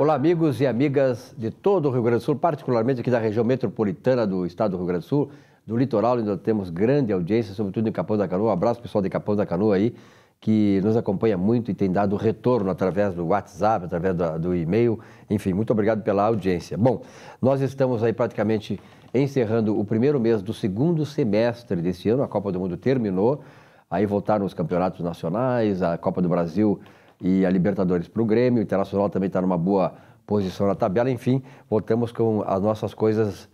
Olá, amigos e amigas de todo o Rio Grande do Sul, particularmente aqui da região metropolitana do estado do Rio Grande do Sul, do litoral, onde nós temos grande audiência, sobretudo em Capão da Canoa. Um abraço, pessoal de Capão da Canoa aí, que nos acompanha muito e tem dado retorno através do WhatsApp, através do e-mail. Enfim, muito obrigado pela audiência. Bom, nós estamos aí praticamente encerrando o primeiro mês do segundo semestre desse ano. A Copa do Mundo terminou, aí voltaram os campeonatos nacionais, a Copa do Brasil e a Libertadores para o Grêmio. O Internacional também está numa boa posição na tabela. Enfim, voltamos com as nossas coisas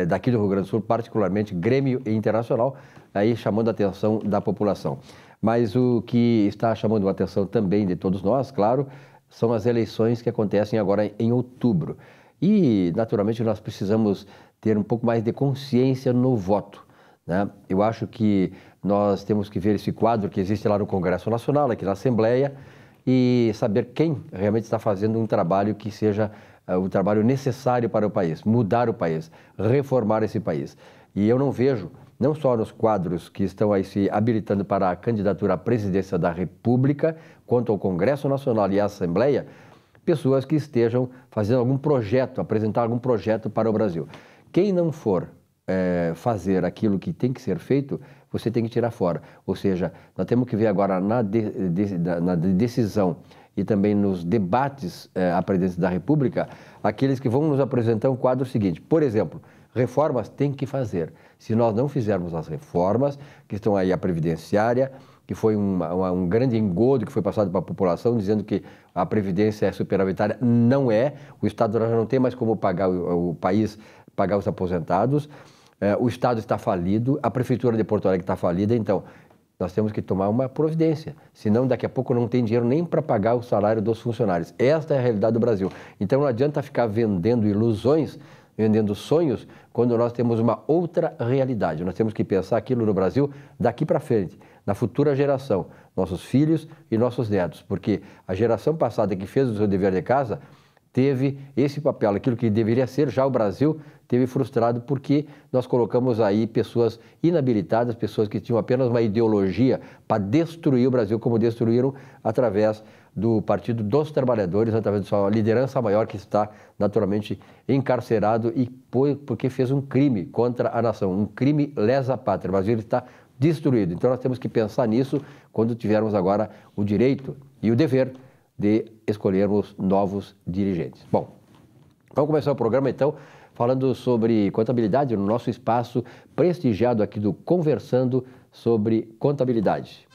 daqui do Rio Grande do Sul, particularmente Grêmio e Internacional, aí chamando a atenção da população. Mas o que está chamando a atenção também de todos nós, claro, são as eleições que acontecem agora em outubro. E, naturalmente, nós precisamos ter um pouco mais de consciência no voto, né? Eu acho que nós temos que ver esse quadro que existe lá no Congresso Nacional, aqui na Assembleia, e saber quem realmente está fazendo um trabalho que seja o trabalho necessário para o país, mudar o país, reformar esse país. E eu não vejo, não só nos quadros que estão aí se habilitando para a candidatura à presidência da República, quanto ao Congresso Nacional e à Assembleia, pessoas que estejam fazendo algum projeto, apresentar algum projeto para o Brasil. Quem não for fazer aquilo que tem que ser feito, você tem que tirar fora. Ou seja, nós temos que ver agora na decisão e também nos debates à presidência da República, aqueles que vão nos apresentar um quadro seguinte. Por exemplo, reformas tem que fazer. Se nós não fizermos as reformas, que estão aí a previdenciária, que foi um grande engodo que foi passado para a população, dizendo que a previdência é superavitária, não é. O Estado já não tem mais como pagar o país, pagar os aposentados. O Estado está falido, a Prefeitura de Porto Alegre está falida, então nós temos que tomar uma providência, senão daqui a pouco não tem dinheiro nem para pagar o salário dos funcionários. Esta é a realidade do Brasil. Então não adianta ficar vendendo ilusões, vendendo sonhos, quando nós temos uma outra realidade. Nós temos que pensar aquilo no Brasil daqui para frente, na futura geração, nossos filhos e nossos netos, porque a geração passada que fez o seu dever de casa teve esse papel, aquilo que deveria ser já o Brasil, teve frustrado porque nós colocamos aí pessoas inabilitadas, pessoas que tinham apenas uma ideologia para destruir o Brasil, como destruíram através do Partido dos Trabalhadores, através da sua liderança maior que está naturalmente encarcerado e porque fez um crime contra a nação, um crime lesa pátria. O Brasil está destruído. Então nós temos que pensar nisso quando tivermos agora o direito e o dever de escolhermos novos dirigentes. Bom, vamos começar o programa então falando sobre contabilidade no nosso espaço prestigiado aqui do Conversando sobre Contabilidade.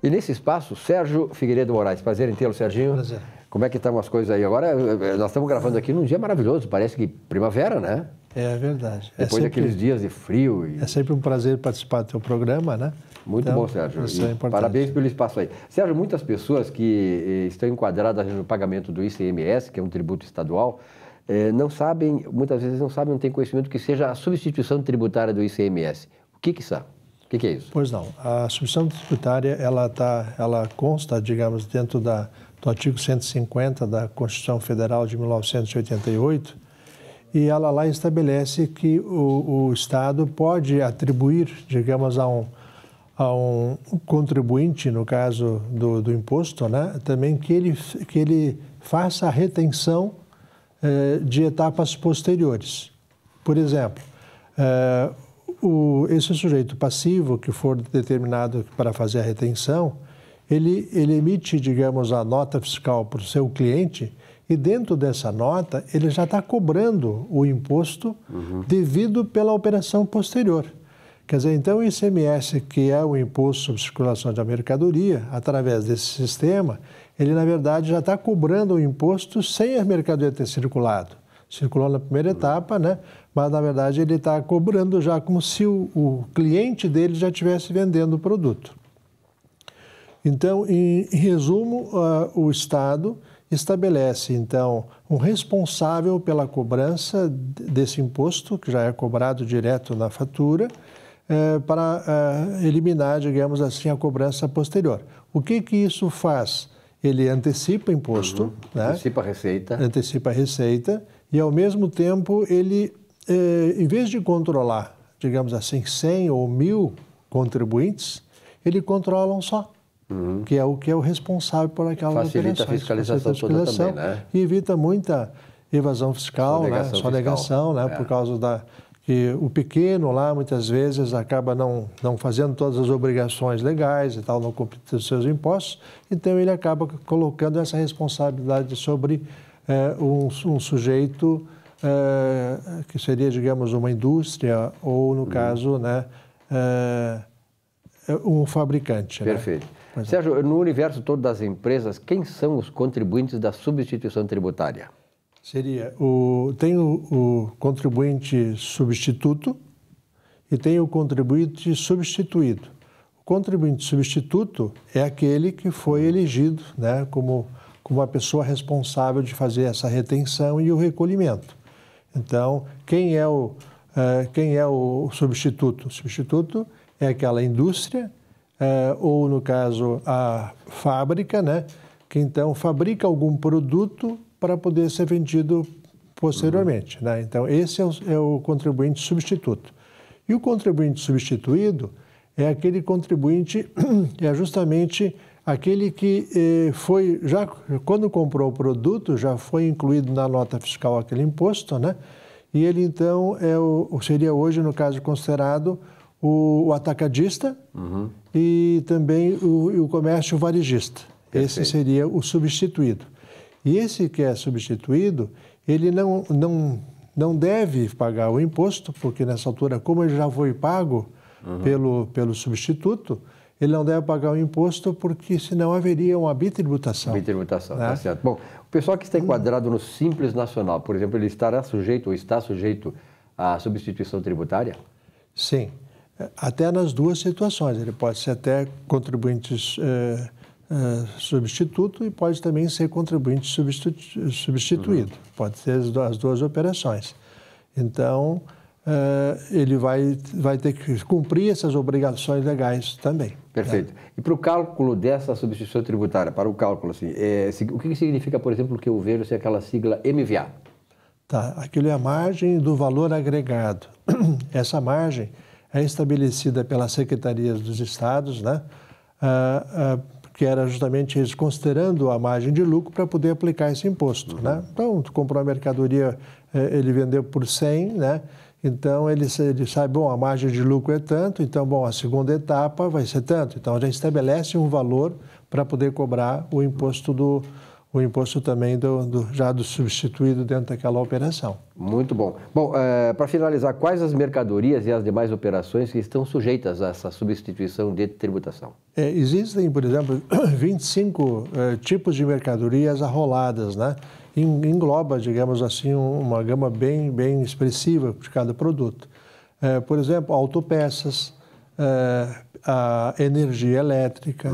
E nesse espaço, Sérgio Figueiredo Moraes. Prazer em tê-lo, Serginho. Prazer. Como é que estão as coisas aí? Agora, nós estamos gravando aqui num dia maravilhoso, parece que primavera, né? É verdade. Depois daqueles dias de frio. É sempre um prazer participar do teu programa, né? Muito então, bom, Sérgio. Isso é importante. Parabéns pelo espaço aí. Sérgio, muitas pessoas que estão enquadradas no pagamento do ICMS, que é um tributo estadual, não sabem, muitas vezes não sabem, não têm conhecimento que seja a substituição tributária do ICMS. O que são? O que é isso? Pois não. A substituição tributária, ela consta, digamos, dentro do artigo 150 da Constituição Federal de 1988, e ela lá estabelece que o Estado pode atribuir, digamos, a um contribuinte, no caso do imposto, né, também que ele faça a retenção de etapas posteriores. Por exemplo, esse sujeito passivo que for determinado para fazer a retenção, ele emite, digamos, a nota fiscal para o seu cliente e dentro dessa nota ele já está cobrando o imposto devido pela operação posterior. Quer dizer, então o ICMS, que é o Imposto sobre Circulação da Mercadoria, através desse sistema, ele na verdade já está cobrando o imposto sem a mercadoria ter circulado. Circulou na primeira etapa, né? Mas na verdade ele está cobrando já como se o cliente dele já estivesse vendendo o produto. Então, em resumo, o Estado estabelece, então, um responsável pela cobrança desse imposto, que já é cobrado direto na fatura, para eliminar, digamos assim, a cobrança posterior. O que isso faz? Ele antecipa o imposto, né? Antecipa a receita. Antecipa a receita e, ao mesmo tempo, ele, em vez de controlar, digamos assim, 100 ou 1000 contribuintes, ele controla um só. que é o responsável por aquelas operações. Facilita a fiscalização toda também, né? E evita muita evasão fiscal, sonegação, né? Por causa que o pequeno lá, muitas vezes, acaba não fazendo todas as obrigações legais e tal, não cumprindo os seus impostos, então ele acaba colocando essa responsabilidade sobre um sujeito que seria, digamos, uma indústria ou, no caso, né, um fabricante. Perfeito. Né? Sérgio, no universo todo das empresas, quem são os contribuintes da substituição tributária? Tem o contribuinte substituto e tem o contribuinte substituído. O contribuinte substituto é aquele que foi elegido, né, como a pessoa responsável de fazer essa retenção e o recolhimento. Então, quem é o substituto? O substituto é aquela indústria, ou no caso a fábrica, né, que então fabrica algum produto para poder ser vendido posteriormente. Né? Então, esse é o contribuinte substituto. E o contribuinte substituído é aquele contribuinte, é justamente aquele que quando comprou o produto, já foi incluído na nota fiscal aquele imposto, né? E ele, então, seria hoje, no caso, considerado o atacadista e também o comércio varejista. Perfeito. Esse seria o substituído. E esse que é substituído, ele não deve pagar o imposto, porque nessa altura, como ele já foi pago pelo substituto, ele não deve pagar o imposto, porque senão haveria uma bitributação. Bitributação, né? Tá certo. Bom, o pessoal que está enquadrado no Simples Nacional, por exemplo, ele estará sujeito ou está sujeito à substituição tributária? Sim, até nas duas situações. Ele pode ser até contribuinte substituto e pode também ser contribuinte substituído. Pode ser as duas operações. Então, ele vai ter que cumprir essas obrigações legais também. Perfeito. E para o cálculo dessa substituição tributária, para o cálculo, assim, o que significa, por exemplo, que eu vejo se aquela sigla MVA? Tá, aquilo é a margem do valor agregado. Essa margem é estabelecida pelas secretarias dos estados, né? Que era justamente eles considerando a margem de lucro para poder aplicar esse imposto, né? Então, tu comprou a mercadoria, ele vendeu por 100, né? Então, ele sabe, bom, a margem de lucro é tanto, então, bom, a segunda etapa vai ser tanto. Então, já estabelece um valor para poder cobrar o imposto também já do substituído dentro daquela operação. Muito bom. Bom, para finalizar, quais as mercadorias e as demais operações que estão sujeitas a essa substituição de tributação? Existem, por exemplo, 25 tipos de mercadorias arroladas, né? Engloba, digamos assim, uma gama bem expressiva de cada produto. Por exemplo, autopeças, a energia elétrica,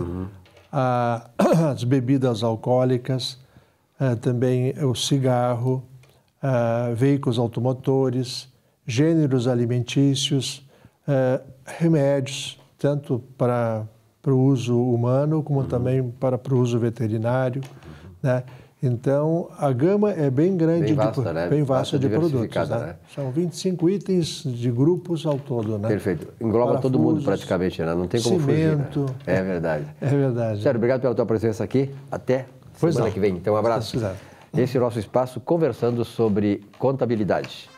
as bebidas alcoólicas, também o cigarro, veículos automotores, gêneros alimentícios, remédios, tanto para o uso humano como também para o uso veterinário, né? Então, a gama é bem grande, bem vasta de produtos. Né? São 25 itens de grupos ao todo. Né? Perfeito. Engloba todo mundo praticamente, né? Não tem como fugir. Né? É verdade. É verdade. Sérgio, obrigado pela tua presença aqui. Até semana que vem. Então, um abraço. Esse é o nosso espaço conversando sobre contabilidade.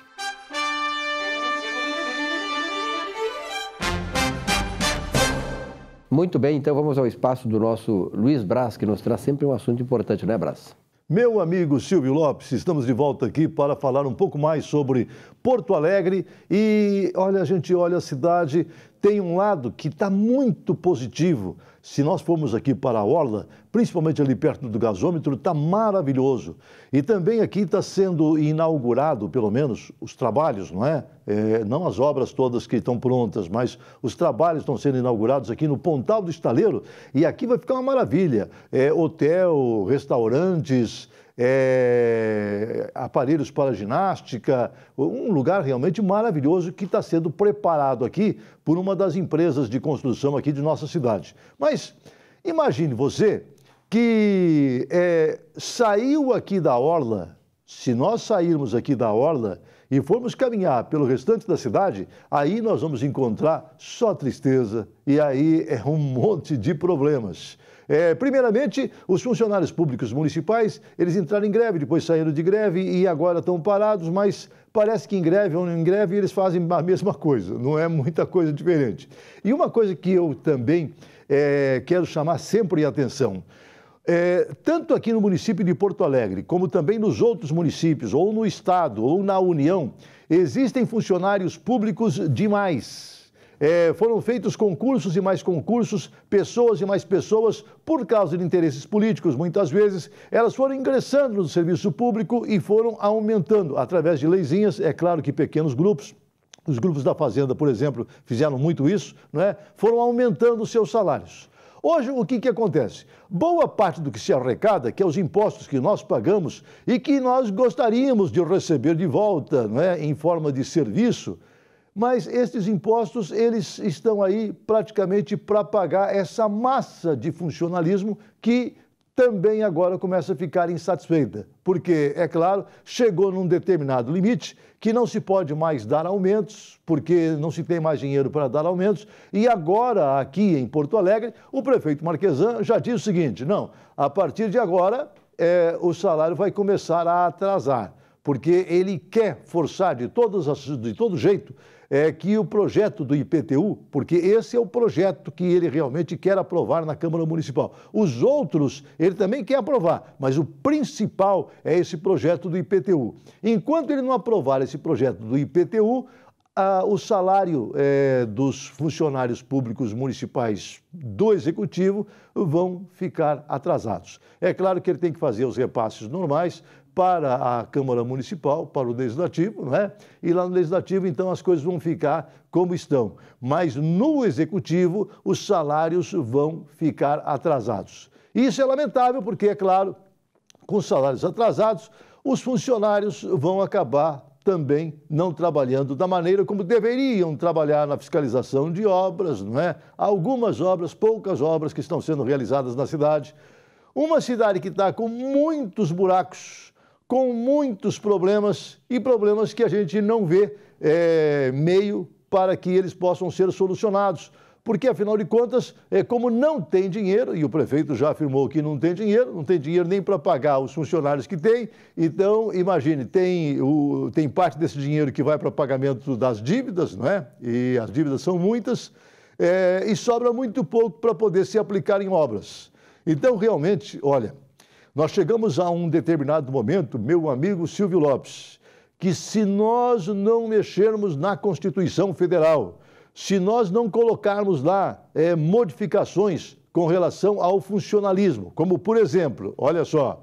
Muito bem, então vamos ao espaço do nosso Luiz Braz, que nos traz sempre um assunto importante, não é, Braz? Meu amigo Silvio Lopes, estamos de volta aqui para falar um pouco mais sobre Porto Alegre e, olha, a gente olha a cidade, tem um lado que está muito positivo. Se nós formos aqui para a Orla, principalmente ali perto do gasômetro, está maravilhoso. E também aqui está sendo inaugurado, pelo menos, os trabalhos, não é? Não as obras todas que estão prontas, mas os trabalhos estão sendo inaugurados aqui no Pontal do Estaleiro. E aqui vai ficar uma maravilha. Hotel, restaurantes, aparelhos para ginástica, um lugar realmente maravilhoso que está sendo preparado aqui por uma das empresas de construção aqui de nossa cidade. Mas imagine você que saiu aqui da Orla, se nós sairmos aqui da Orla e formos caminhar pelo restante da cidade, aí nós vamos encontrar só tristeza e aí é um monte de problemas. Primeiramente, os funcionários públicos municipais, eles entraram em greve, depois saíram de greve e agora estão parados, mas parece que em greve ou não em greve eles fazem a mesma coisa, não é muita coisa diferente. E uma coisa que eu também quero chamar sempre a atenção, tanto aqui no município de Porto Alegre, como também nos outros municípios, ou no Estado, ou na União, existem funcionários públicos demais. Foram feitos concursos e mais concursos, pessoas e mais pessoas, por causa de interesses políticos. Muitas vezes, elas foram ingressando no serviço público e foram aumentando, através de leizinhas, é claro que pequenos grupos. Os grupos da Fazenda, por exemplo, fizeram muito isso, não é? Foram aumentando os seus salários. Hoje, o que acontece? Boa parte do que se arrecada, que é os impostos que nós pagamos e que nós gostaríamos de receber de volta, não é? Em forma de serviço, mas estes impostos, eles estão aí praticamente para pagar essa massa de funcionalismo que também agora começa a ficar insatisfeita. Porque, é claro, chegou num determinado limite que não se pode mais dar aumentos, porque não se tem mais dinheiro para dar aumentos. E agora, aqui em Porto Alegre, o prefeito Marquesan já diz o seguinte, não, a partir de agora, o salário vai começar a atrasar, porque ele quer forçar de todo jeito que o projeto do IPTU, porque esse é o projeto que ele realmente quer aprovar na Câmara Municipal. Os outros, ele também quer aprovar, mas o principal é esse projeto do IPTU. Enquanto ele não aprovar esse projeto do IPTU, o salário dos funcionários públicos municipais do Executivo vão ficar atrasados. É claro que ele tem que fazer os repasses normais para a Câmara Municipal, para o Legislativo, não é? E lá no Legislativo, então, as coisas vão ficar como estão. Mas no Executivo, os salários vão ficar atrasados. Isso é lamentável porque, é claro, com os salários atrasados, os funcionários vão acabar também não trabalhando da maneira como deveriam trabalhar na fiscalização de obras, não é? Algumas obras, poucas obras que estão sendo realizadas na cidade. Uma cidade que está com muitos buracos, com muitos problemas e problemas que a gente não vê meio para que eles possam ser solucionados. Porque, afinal de contas, como não tem dinheiro, e o prefeito já afirmou que não tem dinheiro nem para pagar os funcionários que tem, então, imagine, tem parte desse dinheiro que vai para pagamento das dívidas, não é? E as dívidas são muitas, e sobra muito pouco para poder se aplicar em obras. Então, realmente, olha, nós chegamos a um determinado momento, meu amigo Silvio Lopes, que se nós não mexermos na Constituição Federal, se nós não colocarmos lá modificações com relação ao funcionalismo, como, por exemplo, olha só,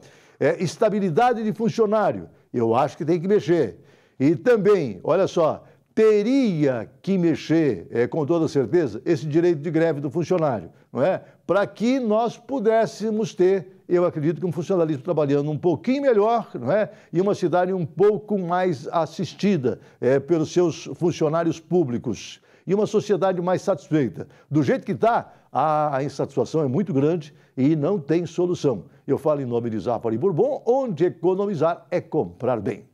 estabilidade de funcionário, eu acho que tem que mexer. E também, olha só, teria que mexer, com toda certeza, esse direito de greve do funcionário, não é? Para que nós pudéssemos ter, eu acredito que um funcionalismo trabalhando um pouquinho melhor, não é? E uma cidade um pouco mais assistida pelos seus funcionários públicos. E uma sociedade mais satisfeita. Do jeito que está, a insatisfação é muito grande e não tem solução. Eu falo em nome de Zafari Bourbon, onde economizar é comprar bem.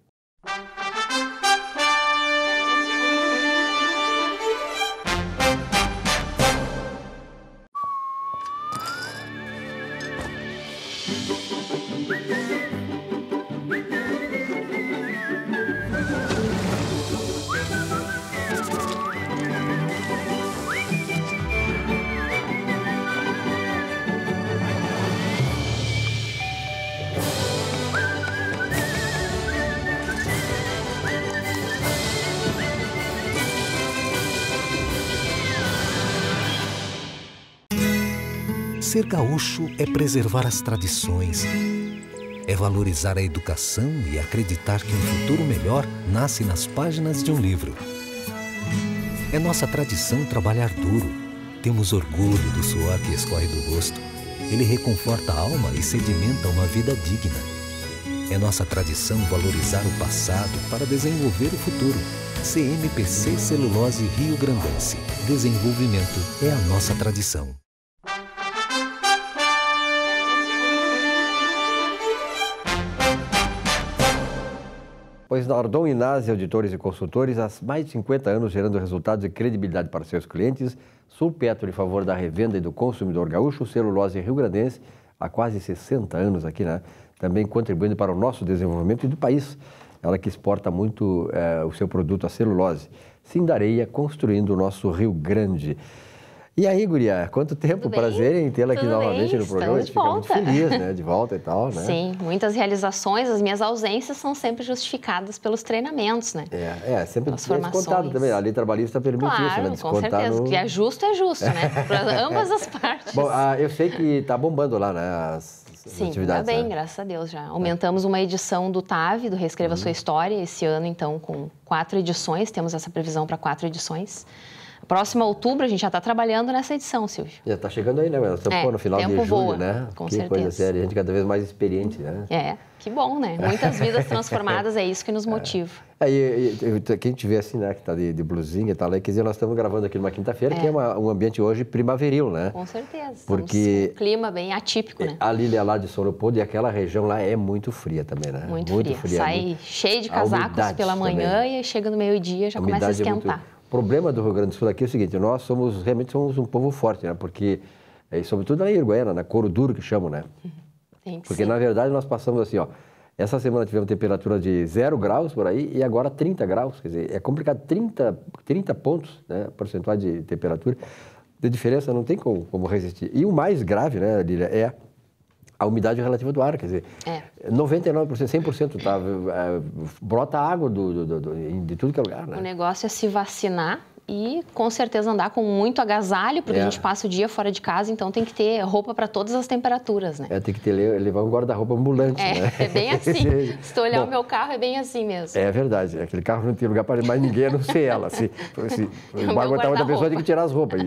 Ser gaúcho é preservar as tradições, é valorizar a educação e acreditar que um futuro melhor nasce nas páginas de um livro. É nossa tradição trabalhar duro. Temos orgulho do suor que escorre do rosto. Ele reconforta a alma e sedimenta uma vida digna. É nossa tradição valorizar o passado para desenvolver o futuro. CMPC Celulose Rio Grandense. Desenvolvimento é a nossa tradição. Pois Nardon Inácio, auditores e consultores, há mais de 50 anos gerando resultados e credibilidade para seus clientes. Sulpetro em favor da revenda e do consumidor gaúcho, celulose rio-grandense, há quase 60 anos aqui, né? Também contribuindo para o nosso desenvolvimento e do país. Ela que exporta muito o seu produto, a celulose. Sindareia, construindo o nosso Rio Grande. E aí, guria, quanto tempo, prazer em tê-la aqui novamente no programa. A gente fica muito feliz, né? De volta e tal, né? Sim, muitas realizações. As minhas ausências são sempre justificadas pelos treinamentos, né? Sempre descontado também. A lei trabalhista permite isso, né? Descontar com certeza. O que é justo, né? Para ambas as partes. Bom, eu sei que está bombando lá, né? As atividades. Sim, tá bem, né? graças a Deus já. Aumentamos uma edição do TAV, do Reescreva Sua História, esse ano, então, com 4 edições. Temos essa previsão para 4 edições. Próximo outubro, a gente já está trabalhando nessa edição, Silvio. Já está chegando aí, né? Nós estamos no final de julho, voa, né? Com que certeza. Coisa séria, a gente cada vez mais experiente, né? Que bom, né? Muitas vidas transformadas, é isso que nos motiva. Quem te vê assim, né, que está de blusinha e tal, quer dizer, nós estamos gravando aqui numa quinta-feira, que é um ambiente hoje primaveril, né? Com certeza. Porque um clima bem atípico, né? A Lília lá de São Leopoldo e aquela região lá é muito fria também, né? Muito fria. Sai cheio de casacos pela manhã também. E chega no meio-dia já começa a esquentar. O problema do Rio Grande do Sul aqui é o seguinte, nós realmente somos um povo forte, né? Porque, sobretudo na Uruguaiana, na Couro Duro que chamam, né? Porque, na verdade, nós passamos assim, ó, essa semana tivemos temperatura de 0 graus por aí e agora 30 graus, quer dizer, é complicado, 30 pontos, né, percentual de temperatura, de diferença não tem como resistir. E o mais grave, né, Lília, é a umidade relativa do ar, quer dizer, 99%, 100%, tá, brota água de tudo que é lugar, né? O negócio é se vacinar e, com certeza, andar com muito agasalho, porque a gente passa o dia fora de casa, então tem que ter roupa para todas as temperaturas, né? Tem que levar um guarda-roupa ambulante, né? É bem assim. Se tu olhar o meu carro, é bem assim mesmo. É verdade. Aquele carro não tem lugar para mais ninguém, a não ser ela. Se vai aguentar outra pessoa, tem que tirar as roupas.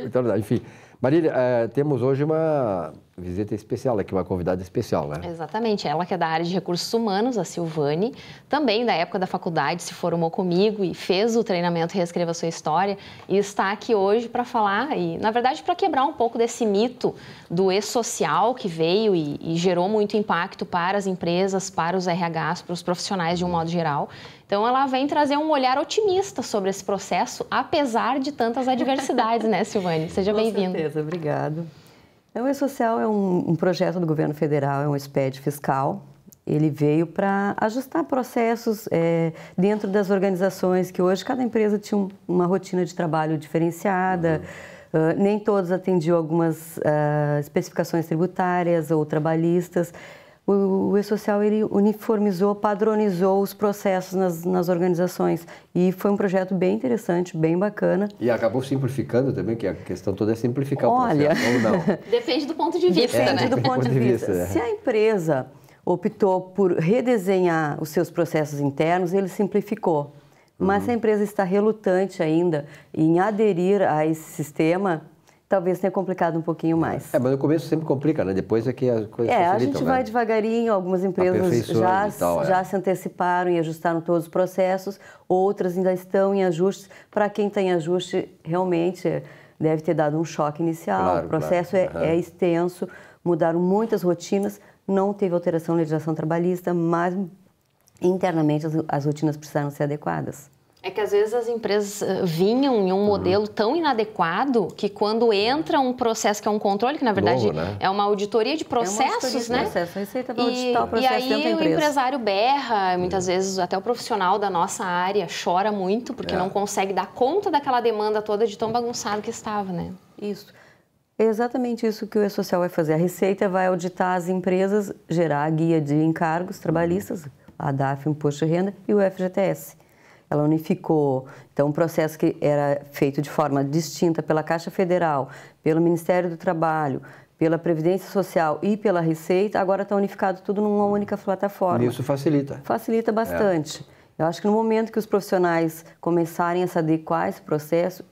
Então, enfim. Marília, temos hoje uma visita especial aqui, uma convidada especial, né? Exatamente, ela que é da área de recursos humanos, a Silvane, também da época da faculdade, se formou comigo e fez o treinamento Reescreva Sua História e está aqui hoje para falar e, na verdade, para quebrar um pouco desse mito do e-social que veio e gerou muito impacto para as empresas, para os RHs, para os profissionais de um modo geral. Então, ela vem trazer um olhar otimista sobre esse processo, apesar de tantas adversidades, né, Silvane? Seja bem-vinda. Com certeza, obrigado. O E-Social é um projeto do governo federal, é um SPED fiscal. Ele veio para ajustar processos dentro das organizações, que hoje cada empresa tinha uma rotina de trabalho diferenciada, nem todos atendiam algumas especificações tributárias ou trabalhistas. O E-Social, ele uniformizou, padronizou os processos nas organizações e foi um projeto bem interessante, bem bacana. E acabou simplificando também, que a questão toda é simplificar o processo, ou não? Depende do ponto de vista, Depende do ponto de vista. Se a empresa optou por redesenhar os seus processos internos, ele simplificou. Mas se a empresa está relutante ainda em aderir a esse sistema, talvez tenha complicado um pouquinho mais. Mas no começo sempre complica, né? Depois é que as coisas facilitam, a gente vai devagarinho, algumas empresas já se anteciparam e ajustaram todos os processos, outras ainda estão em ajustes. Para quem está em ajuste, realmente deve ter dado um choque inicial. Claro, o processo é extenso, mudaram muitas rotinas, não teve alteração na legislação trabalhista, mas internamente as rotinas precisaram ser adequadas. É que às vezes as empresas vinham em um modelo tão inadequado que quando entra um processo que é um controle, que na verdade novo, né? É uma auditoria de processos, né? A Receita vai auditar o processo dentro da empresa. E aí o empresário berra, muitas vezes até o profissional da nossa área chora muito porque não consegue dar conta daquela demanda toda de tão bagunçado que estava, né? Isso. É exatamente isso que o E-Social vai fazer. A Receita vai auditar as empresas, gerar a guia de encargos trabalhistas, a DAF, o Imposto de Renda e o FGTS. Ela unificou, então, um processo que era feito de forma distinta pela Caixa Federal, pelo Ministério do Trabalho, pela Previdência Social e pela Receita, agora está unificado tudo numa única plataforma. E isso facilita. Facilita bastante. Eu acho que no momento que os profissionais começarem a se adequar a esse processo,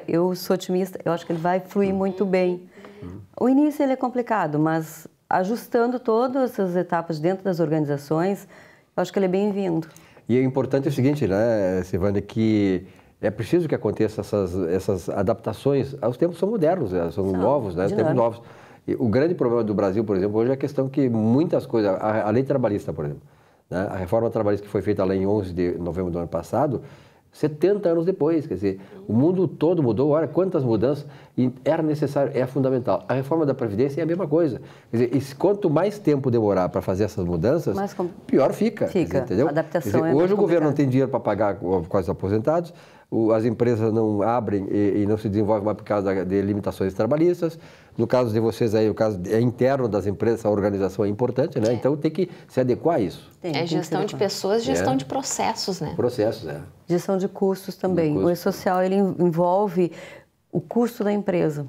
eu sou otimista, eu acho que ele vai fluir muito bem. O início ele é complicado, mas ajustando todas as etapas dentro das organizações, eu acho que ele é bem-vindo. E é importante o seguinte, né, Silvane, que é preciso que aconteça essas adaptações. Os tempos são modernos, são novos, né, tempos novos. E o grande problema do Brasil, por exemplo, hoje é a questão que muitas coisas, a lei trabalhista, por exemplo, né? A reforma trabalhista que foi feita lá em 11 de novembro do ano passado, 70 anos depois, quer dizer, o mundo todo mudou, olha quantas mudanças, e era necessário, é fundamental. A reforma da Previdência é a mesma coisa, quer dizer, e quanto mais tempo demorar para fazer essas mudanças, pior fica. Fica, dizer, entendeu? a adaptação quer dizer, é hoje o governo não complicado. tem dinheiro para pagar com os aposentados, as empresas não abrem e não se desenvolvem mais por causa de limitações trabalhistas. No caso de vocês aí, o caso é interno das empresas, a organização é importante, né? Então tem que se adequar a isso. É gestão de pessoas, gestão de processos, né? Processos, Gestão de custos também. O E-Social, ele envolve o custo da empresa.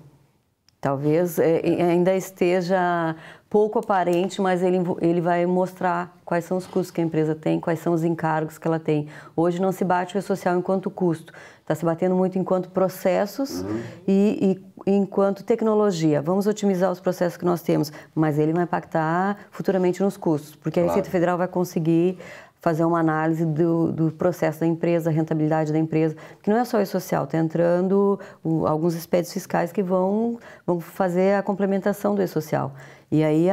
Talvez ainda esteja pouco aparente, mas ele vai mostrar quais são os custos que a empresa tem, quais são os encargos que ela tem. Hoje não se bate o E-Social enquanto custo, está se batendo muito enquanto processos e enquanto tecnologia. Vamos otimizar os processos que nós temos, mas ele vai impactar futuramente nos custos, porque a Receita Federal vai conseguir fazer uma análise do processo da empresa, a rentabilidade da empresa, que não é só o E-Social, está entrando alguns expedientes fiscais que vão fazer a complementação do E-Social. E aí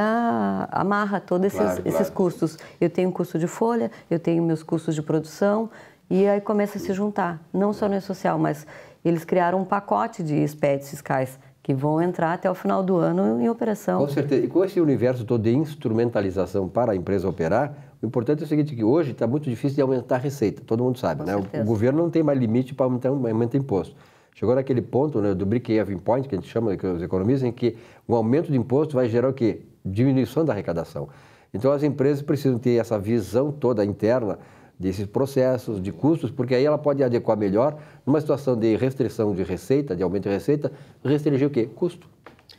amarra todos esses custos. Eu tenho custo de folha, eu tenho meus custos de produção, e aí começa a se juntar, não só no E-Social, mas eles criaram um pacote de expedientes fiscais que vão entrar até o final do ano em operação. Com certeza. E com esse universo todo de instrumentalização para a empresa operar, o importante é o seguinte, que hoje está muito difícil de aumentar a receita, todo mundo sabe, né? O governo não tem mais limite para aumentar imposto. Chegou naquele ponto, né, do break-even point, que a gente chama, que os economistas, em que um aumento de imposto vai gerar o quê? Diminuição da arrecadação. Então as empresas precisam ter essa visão toda interna desses processos, de custos, porque aí ela pode adequar melhor numa situação de restrição de receita, de aumento de receita, restringir o quê? Custo.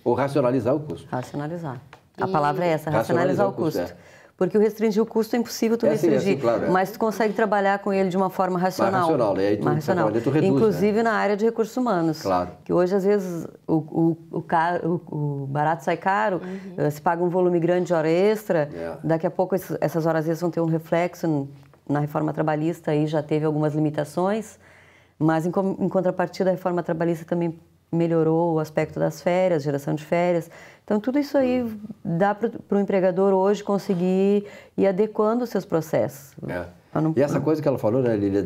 Ou racionalizar o custo. Racionalizar. A palavra é essa, racionalizar o custo. Porque o restringir o custo é impossível tu restringir, claro, mas tu consegue trabalhar com ele de uma forma racional. Mais racional, né? Mais racional. Tu reduz, inclusive na área de recursos humanos. Claro. Que hoje, às vezes, o barato sai caro, se paga um volume grande de hora extra, daqui a pouco essas horas extras vão ter um reflexo na reforma trabalhista, aí já teve algumas limitações, mas em contrapartida a reforma trabalhista também melhorou o aspecto das férias, geração de férias. Então, tudo isso aí dá para o empregador hoje conseguir ir adequando os seus processos. E essa coisa que ela falou, né, Lília,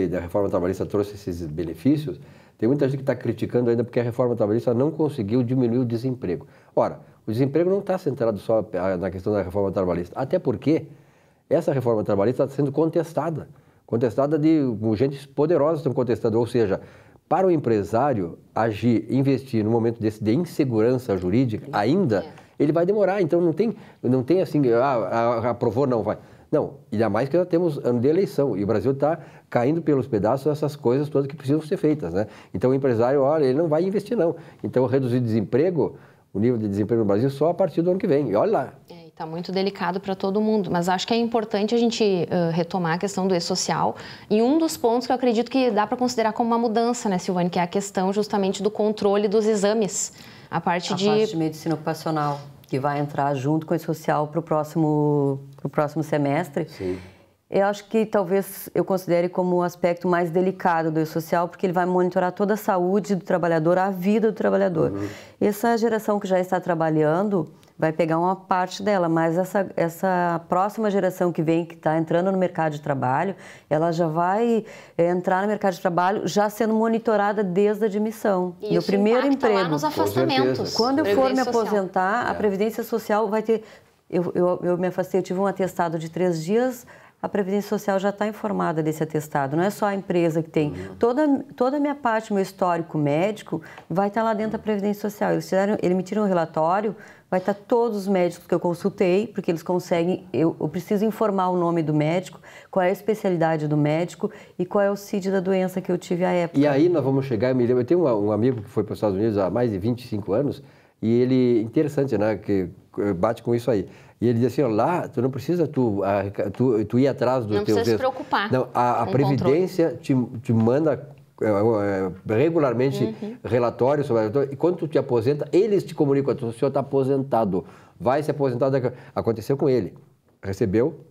da reforma trabalhista trouxe esses benefícios, tem muita gente que está criticando ainda porque a reforma trabalhista não conseguiu diminuir o desemprego. Ora, o desemprego não está centrado só na questão da reforma trabalhista, até porque essa reforma trabalhista está sendo contestada de gente poderosa estão contestando, ou seja, para o empresário agir, investir no momento desse de insegurança jurídica, ainda, ele vai demorar. Então, não tem assim, aprovou, não vai. Não, ainda mais que nós temos ano de eleição e o Brasil está caindo pelos pedaços essas coisas todas que precisam ser feitas, né? Então, o empresário, olha, ele não vai investir, não. Então, reduzir desemprego, o nível de desemprego no Brasil só a partir do ano que vem. E olha lá. Está muito delicado para todo mundo, mas acho que é importante a gente retomar a questão do E-Social e um dos pontos que eu acredito que dá para considerar como uma mudança, né, Silvane, que é a questão justamente do controle dos exames. A parte de medicina ocupacional, que vai entrar junto com o E-Social para o próximo semestre. Sim. Eu acho que talvez eu considere como o aspecto mais delicado do E-Social, porque ele vai monitorar toda a saúde do trabalhador, a vida do trabalhador. Essa geração que já está trabalhando vai pegar uma parte dela, mas essa próxima geração que vem, que está entrando no mercado de trabalho, ela já vai entrar no mercado de trabalho já sendo monitorada desde a admissão. E no primeiro emprego. Lá nos afastamentos. Quando eu for me aposentar, a Previdência Social vai ter... Eu me afastei, eu tive um atestado de 3 dias, a Previdência Social já está informada desse atestado. Não é só a empresa que tem. Toda a minha parte, meu histórico médico, vai estar lá dentro da Previdência Social. Eles emitiram um relatório, vai estar todos os médicos que eu consultei, porque eles conseguem... Eu preciso informar o nome do médico, qual é a especialidade do médico e qual é o CID da doença que eu tive à época. E aí nós vamos chegar, eu tenho um amigo que foi para os Estados Unidos há mais de 25 anos, e ele, interessante, né, que bate com isso aí. E ele diz assim, ó, lá tu não precisa tu ir atrás dos teus... Não precisa se preocupar. Não, a Previdência te manda regularmente relatórios sobre... E quando tu te aposenta, eles te comunicam, o senhor está aposentado, vai se aposentar. Aconteceu com ele, recebeu,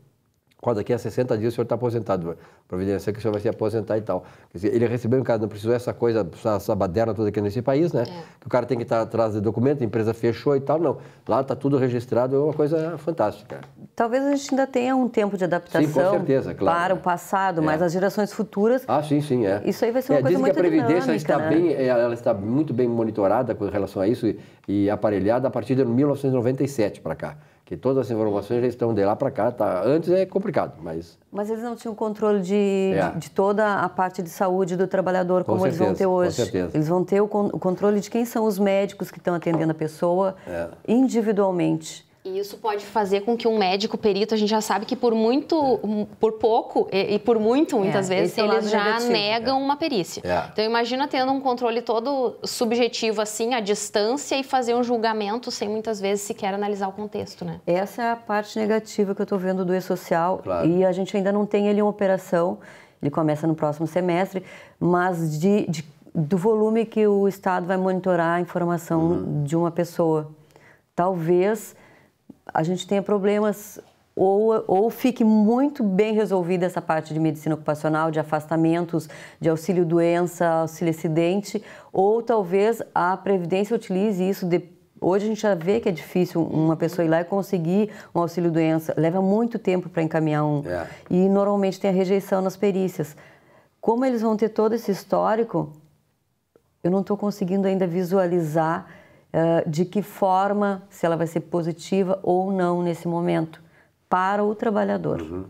daqui a 60 dias o senhor está aposentado, providencia que o senhor vai se aposentar e tal. Quer dizer, ele recebeu em casa, não precisou essa coisa, essa baderna toda aqui nesse país, né? Que o cara tem que estar atrás de documento, a empresa fechou e tal, não. Lá está tudo registrado, é uma coisa fantástica. Talvez a gente ainda tenha um tempo de adaptação sim, com certeza, claro, para o passado, mas as gerações futuras... sim, Isso aí vai ser uma coisa muito dinâmica, Dizem que a Previdência ela está muito bem monitorada com relação a isso e aparelhada a partir de 1997 para cá. Que todas as informações já estão de lá para cá. Tá? Antes é complicado, mas... Mas eles não tinham controle de toda a parte de saúde do trabalhador, como eles vão ter hoje. Com certeza. Eles vão ter o controle de quem são os médicos que estão atendendo a pessoa individualmente. E isso pode fazer com que um médico perito, a gente já sabe que por pouco e por muito, muitas vezes, eles já negam uma perícia. Então, imagina tendo um controle todo subjetivo, assim, à distância e fazer um julgamento sem, muitas vezes, sequer analisar o contexto, né? Essa é a parte negativa que eu estou vendo do e-social. Claro. E a gente ainda não tem ele em operação. Ele começa no próximo semestre, mas do volume que o Estado vai monitorar a informação de uma pessoa. Talvez a gente tenha problemas ou fique muito bem resolvida essa parte de medicina ocupacional, de afastamentos, de auxílio-doença, auxílio-acidente, ou talvez a Previdência utilize isso. Hoje a gente já vê que é difícil uma pessoa ir lá e conseguir um auxílio-doença, leva muito tempo para encaminhar e normalmente tem a rejeição nas perícias. Como eles vão ter todo esse histórico, eu não estou conseguindo ainda visualizar de que forma, se ela vai ser positiva ou não nesse momento, para o trabalhador.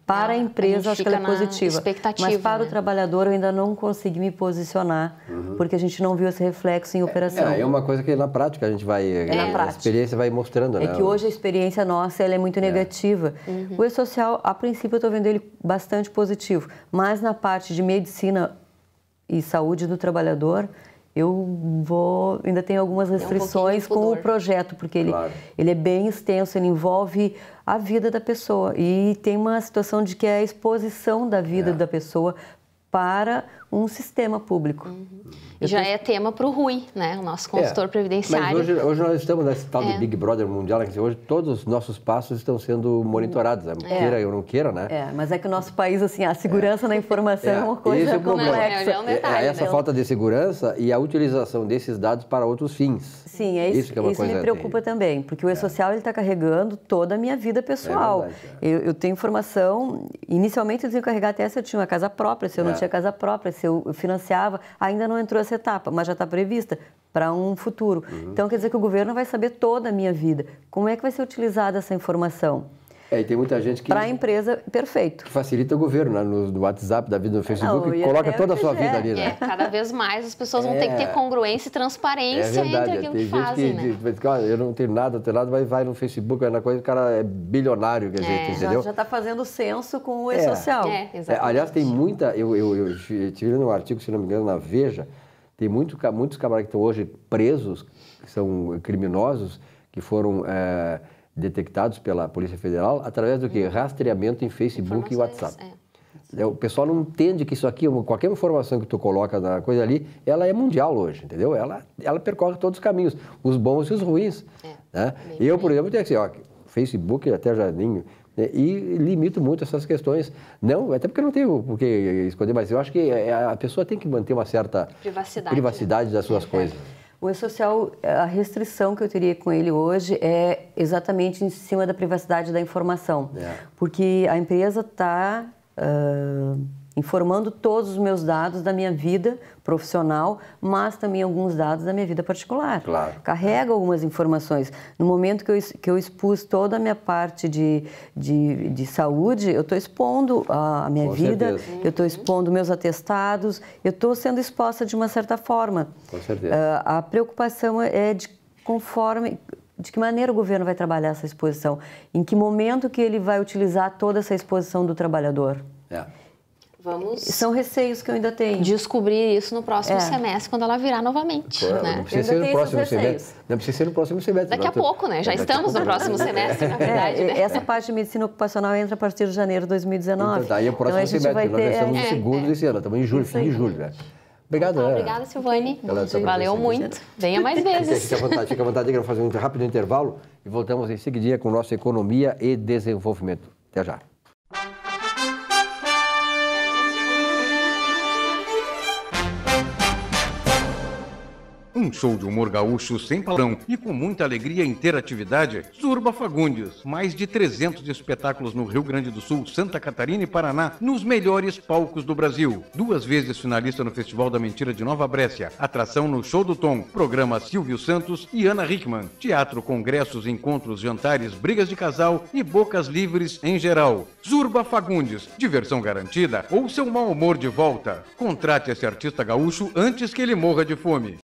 Para a empresa, acho que ela é positiva. Mas para o trabalhador, eu ainda não consegui me posicionar, porque a gente não viu esse reflexo em operação. É uma coisa que na prática a gente vai... a experiência vai mostrando, né? É que hoje a experiência nossa ela é muito negativa. O e-social, a princípio, eu estou vendo ele bastante positivo, mas na parte de medicina e saúde do trabalhador, ainda tenho algumas restrições com o projeto, porque ele é bem extenso, ele envolve a vida da pessoa e tem uma situação de que é a exposição da vida da pessoa para um sistema público. E já é tema para o Rui, né? O nosso consultor previdenciário. Mas hoje nós estamos nesse tal de Big Brother mundial, quer dizer, hoje todos os nossos passos estão sendo monitorados, queira ou não queira, né? Mas é que o nosso país, assim, a segurança na informação é uma coisa complexa. Essa falta de segurança e a utilização desses dados para outros fins. Sim, isso me preocupa também, porque o e-social está carregando toda a minha vida pessoal. Eu tenho informação, inicialmente eles iam carregar até se eu tinha uma casa própria, se eu não tinha casa própria, se eu financiava, ainda não entrou essa etapa, mas já está prevista para um futuro. Então, quer dizer que o governo vai saber toda a minha vida. Como é que vai ser utilizada essa informação? E tem muita gente que... Para a empresa, perfeito. Que facilita o governo, né? No WhatsApp, da vida, no Facebook, coloca toda a sua vida ali, né? Cada vez mais as pessoas vão ter que ter congruência e transparência entre aquilo que fazem, né? Tem gente que eu não tenho nada, mas vai no Facebook, vai na coisa, o cara é bilionário, quer dizer, entendeu? Já está fazendo censo com o e-social. Exatamente. Aliás, tem muita... Eu tive um artigo, se não me engano, na Veja, tem muitos camaradas que estão hoje presos, que são criminosos, que foram... detectados pela Polícia Federal através do que? Rastreamento em Facebook e WhatsApp. O pessoal não entende que isso aqui, qualquer informação que tu coloca na coisa ali, ela é mundial hoje, entendeu? Ela percorre todos os caminhos, os bons e os ruins. Né? Eu, por exemplo, tenho assim, Facebook até já nem... E limito muito essas questões. Não, até porque eu não tenho por que esconder, mas eu acho que a pessoa tem que manter uma certa privacidade das suas coisas. O e-social, a restrição que eu teria com ele hoje é exatamente em cima da privacidade da informação. Porque a empresa está informando todos os meus dados da minha vida profissional, mas também alguns dados da minha vida particular. Claro. Carrega algumas informações. No momento que eu expus toda a minha parte de saúde, eu estou expondo a minha vida, eu estou expondo meus atestados, eu estou sendo exposta de uma certa forma. Com certeza. A preocupação é de que maneira o governo vai trabalhar essa exposição, em que momento que ele vai utilizar toda essa exposição do trabalhador. São receios que eu ainda tenho. Descobrir isso no próximo semestre, quando ela virar novamente. Né? Não precisa ser no próximo semestre. Não precisa ser no próximo semestre. Daqui a pouco, né? Já estamos no próximo semestre, na verdade. Né? Essa parte de medicina ocupacional entra a partir de janeiro de 2019. Então, daí é o próximo semestre. Nós estamos no segundo desse ano. Estamos em julho, fim de julho. Né? Obrigado, Ana. Obrigada, Silvane. Valeu muito. Venha mais vezes. Fica à vontade, vamos fazer um rápido intervalo e voltamos em seguidinha com nossa Economia e Desenvolvimento. Até já. Um show de humor gaúcho sem padrão e com muita alegria e interatividade. Zurba Fagundes. Mais de 300 espetáculos no Rio Grande do Sul, Santa Catarina e Paraná, nos melhores palcos do Brasil. 2 vezes finalista no Festival da Mentira de Nova Brécia. Atração no Show do Tom. Programa Silvio Santos e Ana Hickman. Teatro, congressos, encontros, jantares, brigas de casal e bocas livres em geral. Zurba Fagundes. Diversão garantida ou seu mau humor de volta. Contrate esse artista gaúcho antes que ele morra de fome.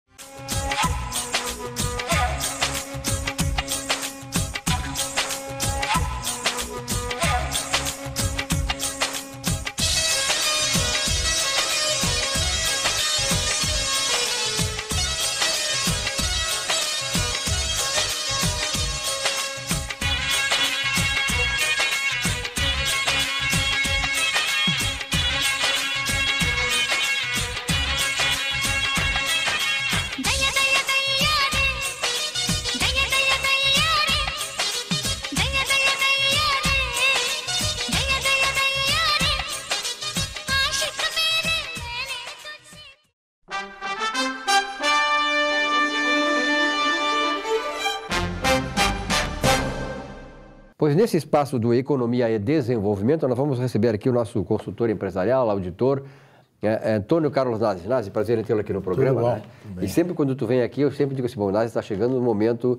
Pois nesse espaço do Economia e Desenvolvimento, nós vamos receber aqui o nosso consultor empresarial, auditor, Antônio Carlos Nazi. Nazi, prazer em tê-lo aqui no programa. Tudo bom, né? E sempre quando tu vem aqui, eu sempre digo assim, bom, Nazi, está chegando um momento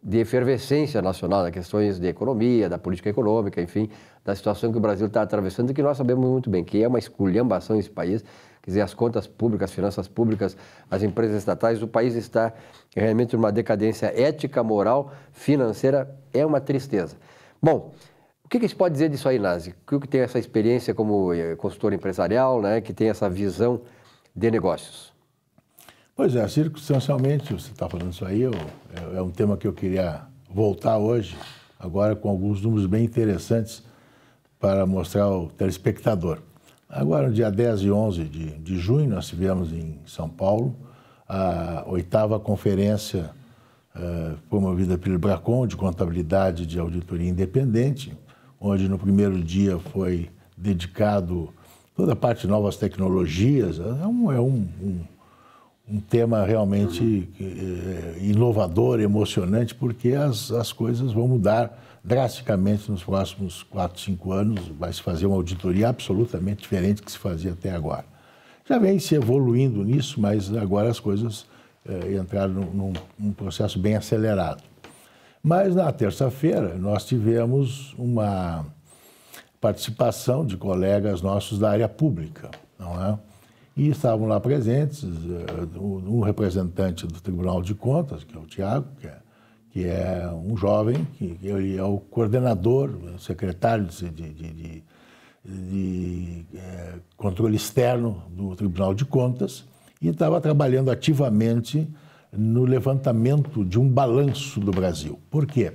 de efervescência nacional, nas questões de economia, da política econômica, enfim, da situação que o Brasil está atravessando e que nós sabemos muito bem, que é uma esculhambação nesse país. Quer dizer, as contas públicas, as finanças públicas, as empresas estatais, o país está realmente numa decadência ética, moral, financeira, é uma tristeza. Bom, o que se pode dizer disso aí, Nazi? Que tem essa experiência como consultor empresarial, né, que tem essa visão de negócios? Pois é, circunstancialmente, você está falando isso aí, é um tema que eu queria voltar hoje, agora com alguns números bem interessantes para mostrar ao telespectador. Agora, no dia 10 e 11 de junho, nós tivemos em São Paulo a 8ª conferência promovida pelo Bracon, de contabilidade de auditoria independente, onde no primeiro dia foi dedicado toda a parte de novas tecnologias. É um tema realmente inovador, emocionante, porque as coisas vão mudar drasticamente nos próximos 4, 5 anos. Vai se fazer uma auditoria absolutamente diferente do que se fazia até agora. Já vem se evoluindo nisso, mas agora as coisas entraram num processo bem acelerado. Mas na terça-feira nós tivemos uma participação de colegas nossos da área pública, não é? E estavam lá presentes um representante do Tribunal de Contas, que é o Tiago, que é um jovem, que ele é o coordenador, o secretário de controle externo do Tribunal de Contas, e estava trabalhando ativamente no levantamento de um balanço do Brasil. Por quê?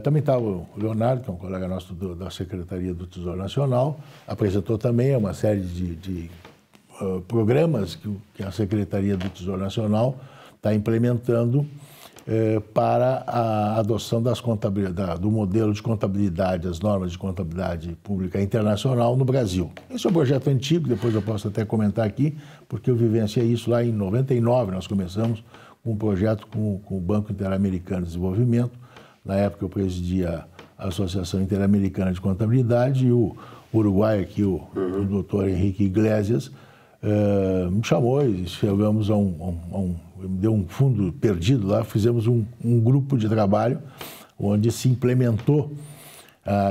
Também estava o Leonardo, que é um colega nosso da Secretaria do Tesouro Nacional, apresentou também uma série de programas que a Secretaria do Tesouro Nacional está implementando para a adoção do modelo de contabilidade, as normas de contabilidade pública internacional no Brasil. Esse é um projeto antigo, depois eu posso até comentar aqui, porque eu vivenciei isso lá em 99, nós começamos com um projeto com o Banco Interamericano de Desenvolvimento. Na época eu presidia a Associação Interamericana de Contabilidade e o Uruguai aqui, o doutor Henrique Iglesias, me chamou e chegamos deu um fundo perdido lá, fizemos um grupo de trabalho onde se implementou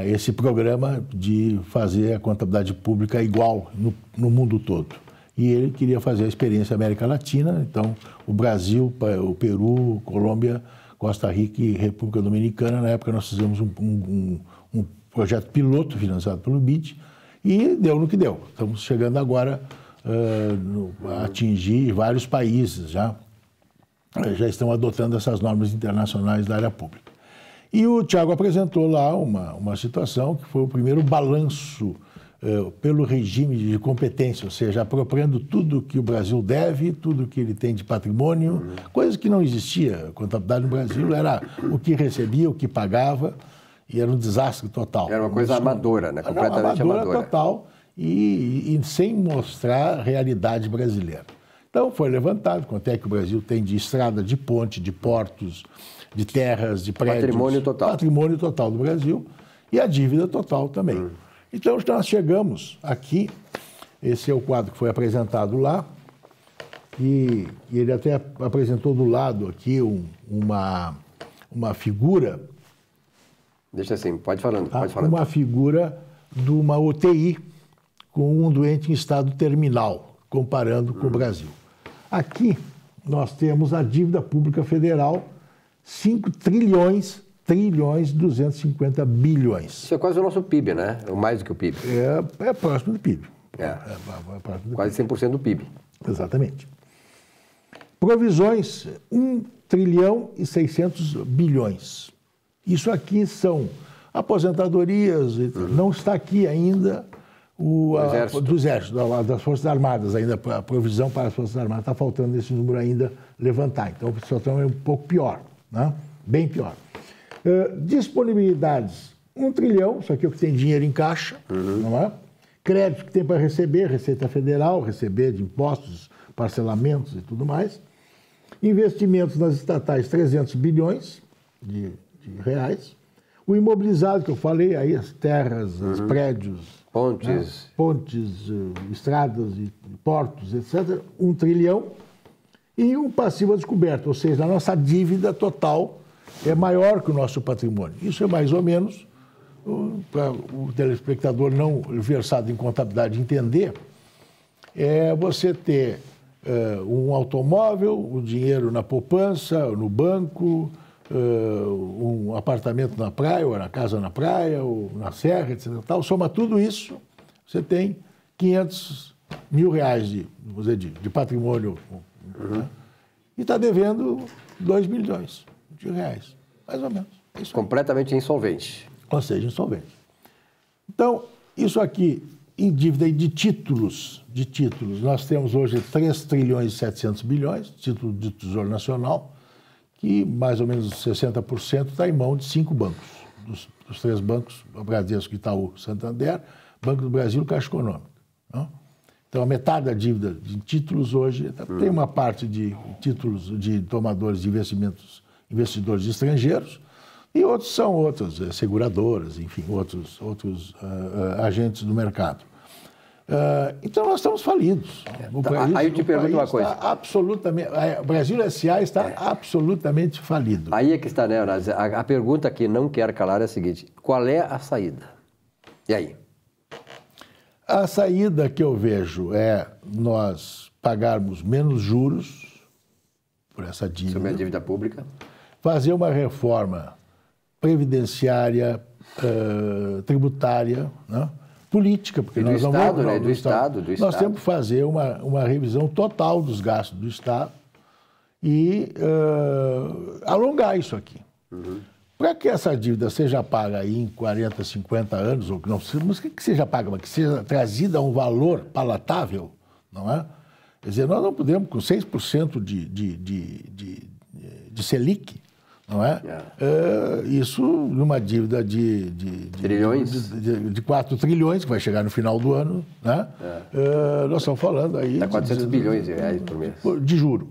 esse programa de fazer a contabilidade pública igual no mundo todo. E ele queria fazer a experiência América Latina, então o Brasil, o Peru, Colômbia, Costa Rica e República Dominicana. Na época nós fizemos um projeto piloto financiado pelo BID e deu no que deu. Estamos chegando agora a atingir vários países já estão adotando essas normas internacionais da área pública. E o Tiago apresentou lá uma situação que foi o primeiro balanço pelo regime de competência, ou seja, apropriando tudo que o Brasil deve, tudo que ele tem de patrimônio, coisa que não existia. A contabilidade no Brasil era o que recebia, o que pagava, e era um desastre total. Era uma coisa amadora, né? Completamente amadora. Total, e sem mostrar a realidade brasileira. Então, foi levantado quanto é que o Brasil tem de estrada, de ponte, de portos, de terras, de prédios. Patrimônio total. Patrimônio total do Brasil e a dívida total também. Então, nós chegamos aqui, esse é o quadro que foi apresentado lá, e ele até apresentou do lado aqui uma figura. Deixa assim, pode falando, Tá? pode falando. Uma figura de uma UTI com um doente em estado terminal, comparando com o Brasil. Aqui nós temos a dívida pública federal, 5 trilhões 250 bilhões. Isso é quase o nosso PIB, né? Ou mais do que o PIB. É próximo do PIB. É quase 100% do PIB. Exatamente. Provisões, 1 trilhão e 600 bilhões. Isso aqui são aposentadorias, não está aqui ainda do Exército, das Forças Armadas, ainda a provisão para as Forças Armadas, está faltando esse número ainda levantar. Então, a situação é um pouco pior, né? Bem pior. Disponibilidades, 1 trilhão, isso aqui é o que tem dinheiro em caixa, não é? Crédito que tem para receber, Receita Federal, receber de impostos, parcelamentos e tudo mais. Investimentos nas estatais, 300 bilhões de reais. O imobilizado que eu falei, aí as terras, os prédios, pontes, né? Pontes, estradas, e portos, etc., 1 trilhão. E um passivo a descoberto, ou seja, a nossa dívida total é maior que o nosso patrimônio. Isso é mais ou menos, para o telespectador não versado em contabilidade entender, é você ter um automóvel, o dinheiro na poupança, no banco, um apartamento na praia, ou na casa na praia, ou na serra, etc. Tal. Soma tudo isso, você tem 500 mil reais de patrimônio, né? E está devendo 2 milhões de reais, mais ou menos. Isso completamente insolvente. Ou seja, insolvente. Então, isso aqui, em dívida de títulos, nós temos hoje 3 trilhões e 700 bilhões, título de Tesouro Nacional, que mais ou menos 60% está em mão de 5 bancos, dos 3 bancos, o Bradesco, Itaú, Santander, Banco do Brasil e Caixa Econômica. Não? Então, a metade da dívida de títulos hoje, tem uma parte de títulos de tomadores de investidores estrangeiros, e outros são outras seguradoras, enfim, outros agentes do mercado. Então, nós estamos falidos. Aí eu te pergunto uma coisa. O Brasil S.A. está absolutamente falido. Aí é que está, né, Onassis? A pergunta que não quer calar é a seguinte: qual é a saída? E aí? A saída que eu vejo é nós pagarmos menos juros por essa dívida. Sobre a dívida pública. Fazer uma reforma previdenciária, tributária, né? Política, porque nós não vamos... Né? Do Estado. Nós temos que fazer uma revisão total dos gastos do Estado e alongar isso aqui. Para que essa dívida seja paga aí em 40, 50 anos, ou que não mas que seja paga, mas que seja trazida a um valor palatável, não é? Quer dizer, nós não podemos, com 6% de Selic, não é? Isso numa dívida de trilhões? De 4 trilhões, que vai chegar no final do ano, né? Nós estamos falando aí... Dá 400 bilhões de reais por mês. De juro.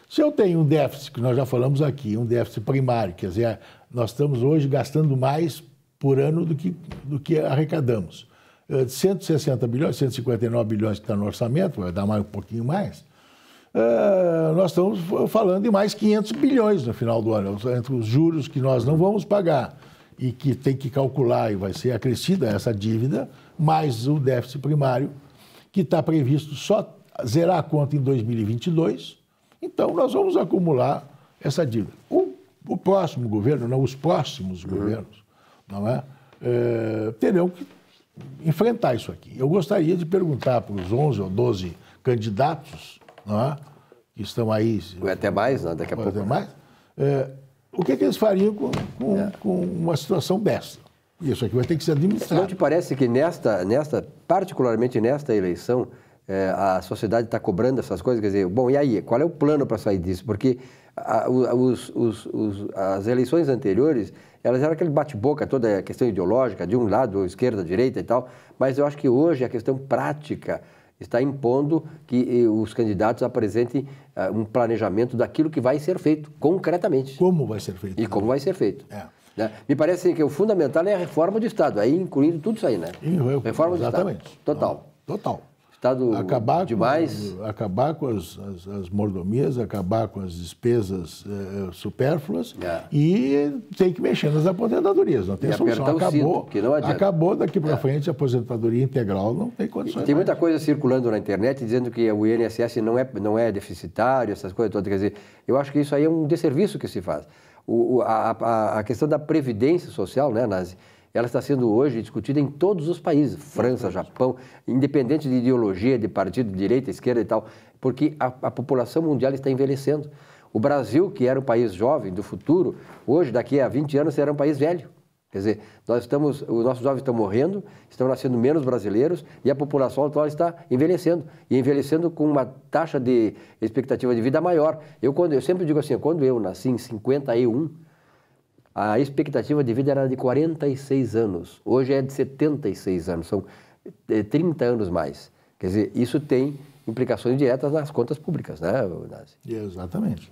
Se eu tenho um déficit, que nós já falamos aqui, um déficit primário, quer dizer, nós estamos hoje gastando mais por ano do que arrecadamos. De 160 bilhões, 159 bilhões que está no orçamento, vai dar mais um pouquinho mais, nós estamos falando de mais 500 bilhões no final do ano, entre os juros que nós não vamos pagar e que tem que calcular e vai ser acrescida essa dívida, mais o déficit primário, que está previsto só zerar a conta em 2022, então nós vamos acumular essa dívida. O próximo governo, não, os próximos governos, não é? Terão que enfrentar isso aqui. Eu gostaria de perguntar para os 11 ou 12 candidatos, não é? Que estão aí... Até mais, né? Daqui a pouco. Até mais. O que eles fariam com uma situação dessa? Isso aqui vai ter que ser administrado. Não te parece que particularmente nesta eleição, a sociedade está cobrando essas coisas? Quer dizer, bom, e aí? Qual é o plano para sair disso? Porque as eleições anteriores, elas eram aquele bate-boca, toda a questão ideológica, de um lado, esquerda, direita e tal, mas eu acho que hoje a questão prática está impondo que os candidatos apresentem um planejamento daquilo que vai ser feito, concretamente. Como vai ser feito. E como vai ser feito. É. Né? Me parece que o fundamental é a reforma do Estado, aí incluindo tudo isso aí, né? Reforma do Estado. Total. Total. Estado acabar demais. Acabar com as mordomias, acabar com as despesas supérfluas e tem que mexer nas aposentadorias, não tem solução. Acabou daqui para frente a aposentadoria integral, não tem condições. Tem muita coisa circulando na internet dizendo que o INSS não é deficitário, essas coisas todas. Quer dizer, eu acho que isso aí é um desserviço que se faz. A questão da previdência social, né, Nazi? Ela está sendo hoje discutida em todos os países, França, Japão, independente de ideologia, de partido, de direita, esquerda e tal, porque a população mundial está envelhecendo. O Brasil, que era um país jovem do futuro, hoje, daqui a 20 anos, será um país velho. Quer dizer, os nossos jovens estão morrendo, estão nascendo menos brasileiros e a população atual está envelhecendo. E envelhecendo com uma taxa de expectativa de vida maior. Eu sempre digo assim, quando eu nasci em 51, a expectativa de vida era de 46 anos, hoje é de 76 anos, são 30 anos mais. Quer dizer, isso tem implicações diretas nas contas públicas, né, Nazi? Exatamente.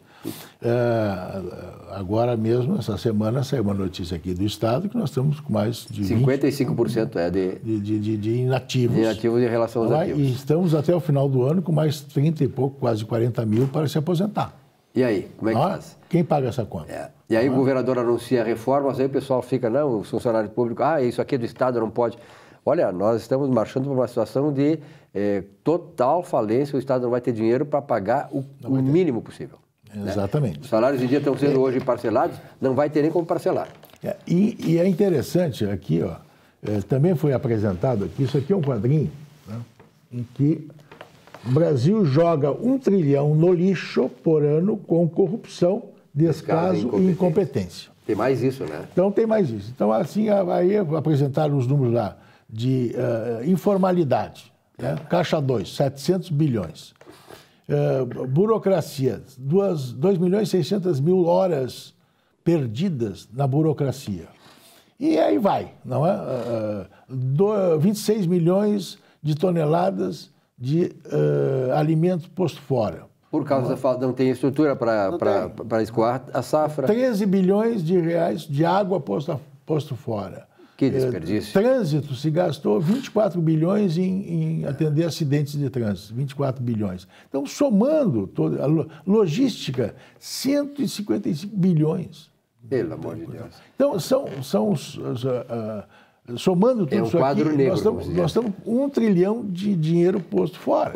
Agora mesmo, essa semana, saiu uma notícia aqui do Estado que nós estamos com mais de 55% de inativos. De inativos em relação aos ativos. E estamos até o final do ano com mais 30 e pouco, quase 40 mil para se aposentar. E aí, como é que faz? Quem paga essa conta? E aí o governador anuncia reformas, aí o pessoal fica, não, o funcionário público, isso aqui é do Estado, não pode. Olha, nós estamos marchando para uma situação de total falência, o Estado não vai ter dinheiro para pagar o mínimo possível. Exatamente. Né? Os salários em dia estão sendo hoje parcelados, não vai ter nem como parcelar. E é interessante aqui, também foi apresentado aqui, isso aqui é um quadrinho, né, em que o Brasil joga 1 trilhão no lixo por ano com corrupção, descaso e incompetência. Tem mais isso, né? Então, tem mais isso. Então, assim, aí apresentaram os números lá de informalidade. Né? Caixa 2, 700 bilhões. Burocracia, 2.600.000 horas perdidas na burocracia. E aí vai, não é? 26 milhões de toneladas de alimentos posto fora. Por causa da falta, não tem estrutura para escoar a safra. 13 bilhões de reais de água posto fora. Que desperdício. Trânsito, se gastou 24 bilhões em atender acidentes de trânsito, 24 bilhões. Então, somando toda a logística, 155 bilhões. Pelo amor de Deus. Então, somando tudo isso aqui, nós estamos 1 trilhão de dinheiro posto fora.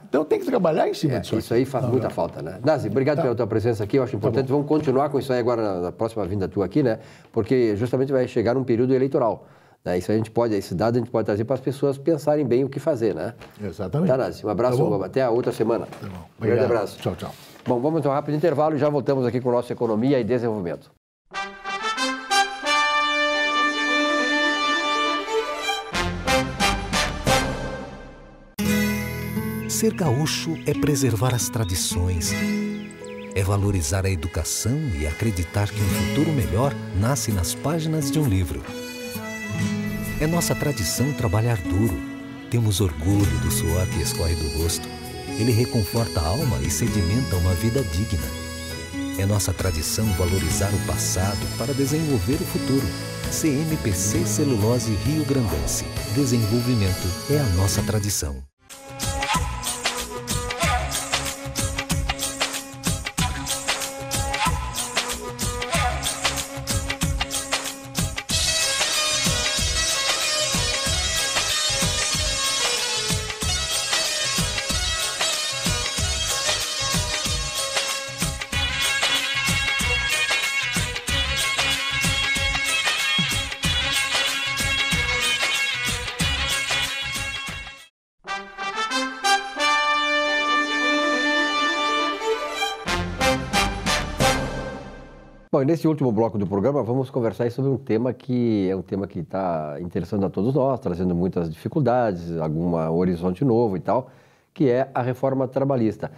Então tem que trabalhar em cima disso. Isso aí faz muita falta, né? Nazi, obrigado pela tua presença aqui, eu acho importante. Vamos continuar com isso aí agora na próxima vinda tua aqui, né? Porque justamente vai chegar um período eleitoral. Né? Isso esse dado a gente pode trazer para as pessoas pensarem bem o que fazer, né? Exatamente. Tá, Nazi? Um abraço, até a outra semana. Tá bom. Um grande abraço. Tchau, tchau. Bom, vamos a um rápido intervalo e já voltamos aqui com o nosso Economia e Desenvolvimento. Ser gaúcho é preservar as tradições, é valorizar a educação e acreditar que um futuro melhor nasce nas páginas de um livro. É nossa tradição trabalhar duro. Temos orgulho do suor que escorre do rosto. Ele reconforta a alma e sedimenta uma vida digna. É nossa tradição valorizar o passado para desenvolver o futuro. CMPC Celulose Rio Grandense. Desenvolvimento é a nossa tradição. Bom, e nesse último bloco do programa vamos conversar sobre um tema que está interessando a todos nós, trazendo muitas dificuldades, algum horizonte novo e tal, que é a reforma trabalhista.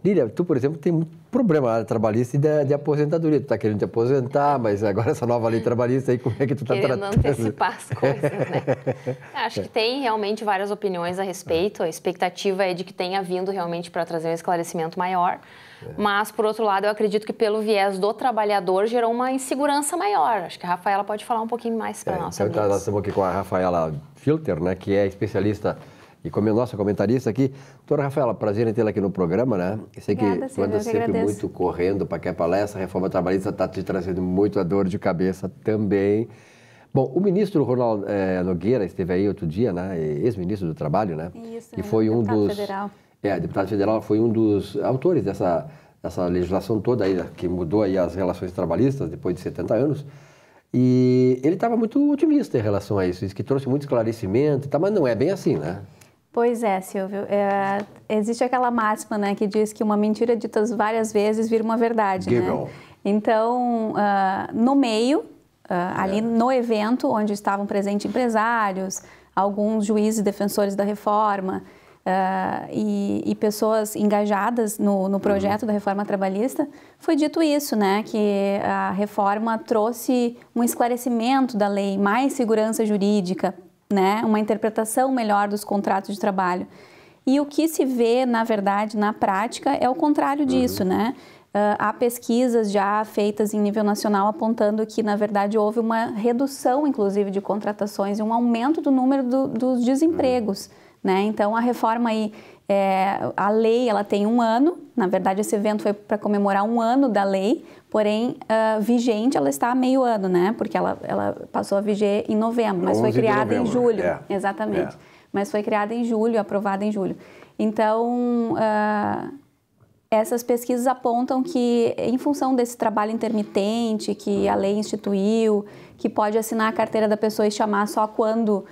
Lília, tu, por exemplo, tem muito problema na área trabalhista e de aposentadoria. Tu está querendo te aposentar, mas agora essa nova lei trabalhista aí, como é que tu está tratando? Querendo antecipar as coisas, né? Acho que tem realmente várias opiniões a respeito. A expectativa é de que tenha vindo realmente para trazer um esclarecimento maior. Mas, por outro lado, eu acredito que pelo viés do trabalhador gerou uma insegurança maior. Acho que a Rafaela pode falar um pouquinho mais para nós sobre então, nós isso. estamos aqui com a Rafaela Filter, né, que é especialista e como nossa comentarista aqui. Doutora Rafaela, prazer em tê-la aqui no programa, né? Eu sei Obrigada, que tu anda sempre muito correndo para que a palestra, a reforma trabalhista está te trazendo muita dor de cabeça também. Bom, o ministro Ronaldo Nogueira esteve aí outro dia, né? Ex-ministro do Trabalho, né? Isso, que foi um dos... federal. Deputado federal, foi um dos autores dessa legislação toda aí, que mudou aí as relações trabalhistas depois de 70 anos. E ele estava muito otimista em relação a isso, disse que trouxe muito esclarecimento, mas não é bem assim, né? Pois é, Silvio. Existe aquela máxima, né, que diz que uma mentira dita várias vezes vira uma verdade, né? Então, no meio, ali no evento, onde estavam presentes empresários, alguns juízes defensores da reforma e pessoas engajadas no projeto da reforma trabalhista, foi dito isso, né, que a reforma trouxe um esclarecimento da lei, mais segurança jurídica, né, uma interpretação melhor dos contratos de trabalho. E o que se vê, na verdade, na prática, é o contrário disso, né? Há pesquisas já feitas em nível nacional apontando que, na verdade, houve uma redução, inclusive, de contratações e um aumento do número dos desempregos, né? Então, a reforma aí, a lei, ela tem 1 ano, na verdade, esse evento foi para comemorar 1 ano da lei, porém, vigente, ela está há meio ano, né? Porque ela passou a viger em novembro, mas foi criada em julho. Exatamente. Mas foi criada em julho, aprovada em julho. Então, essas pesquisas apontam que, em função desse trabalho intermitente que a lei instituiu, que pode assinar a carteira da pessoa e chamar só quando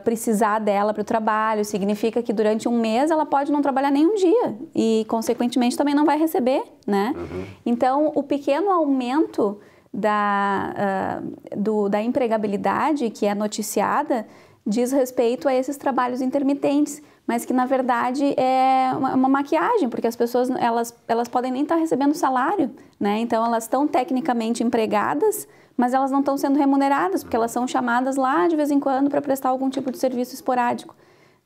precisar dela para o trabalho, significa que durante 1 mês ela pode não trabalhar nem um dia e, consequentemente, também não vai receber, né? Então, o pequeno aumento da empregabilidade que é noticiada diz respeito a esses trabalhos intermitentes, mas que, na verdade, é uma maquiagem, porque as pessoas, elas podem nem estar recebendo salário, né? Então, elas estão tecnicamente empregadas, mas elas não estão sendo remuneradas, porque elas são chamadas lá de vez em quando para prestar algum tipo de serviço esporádico,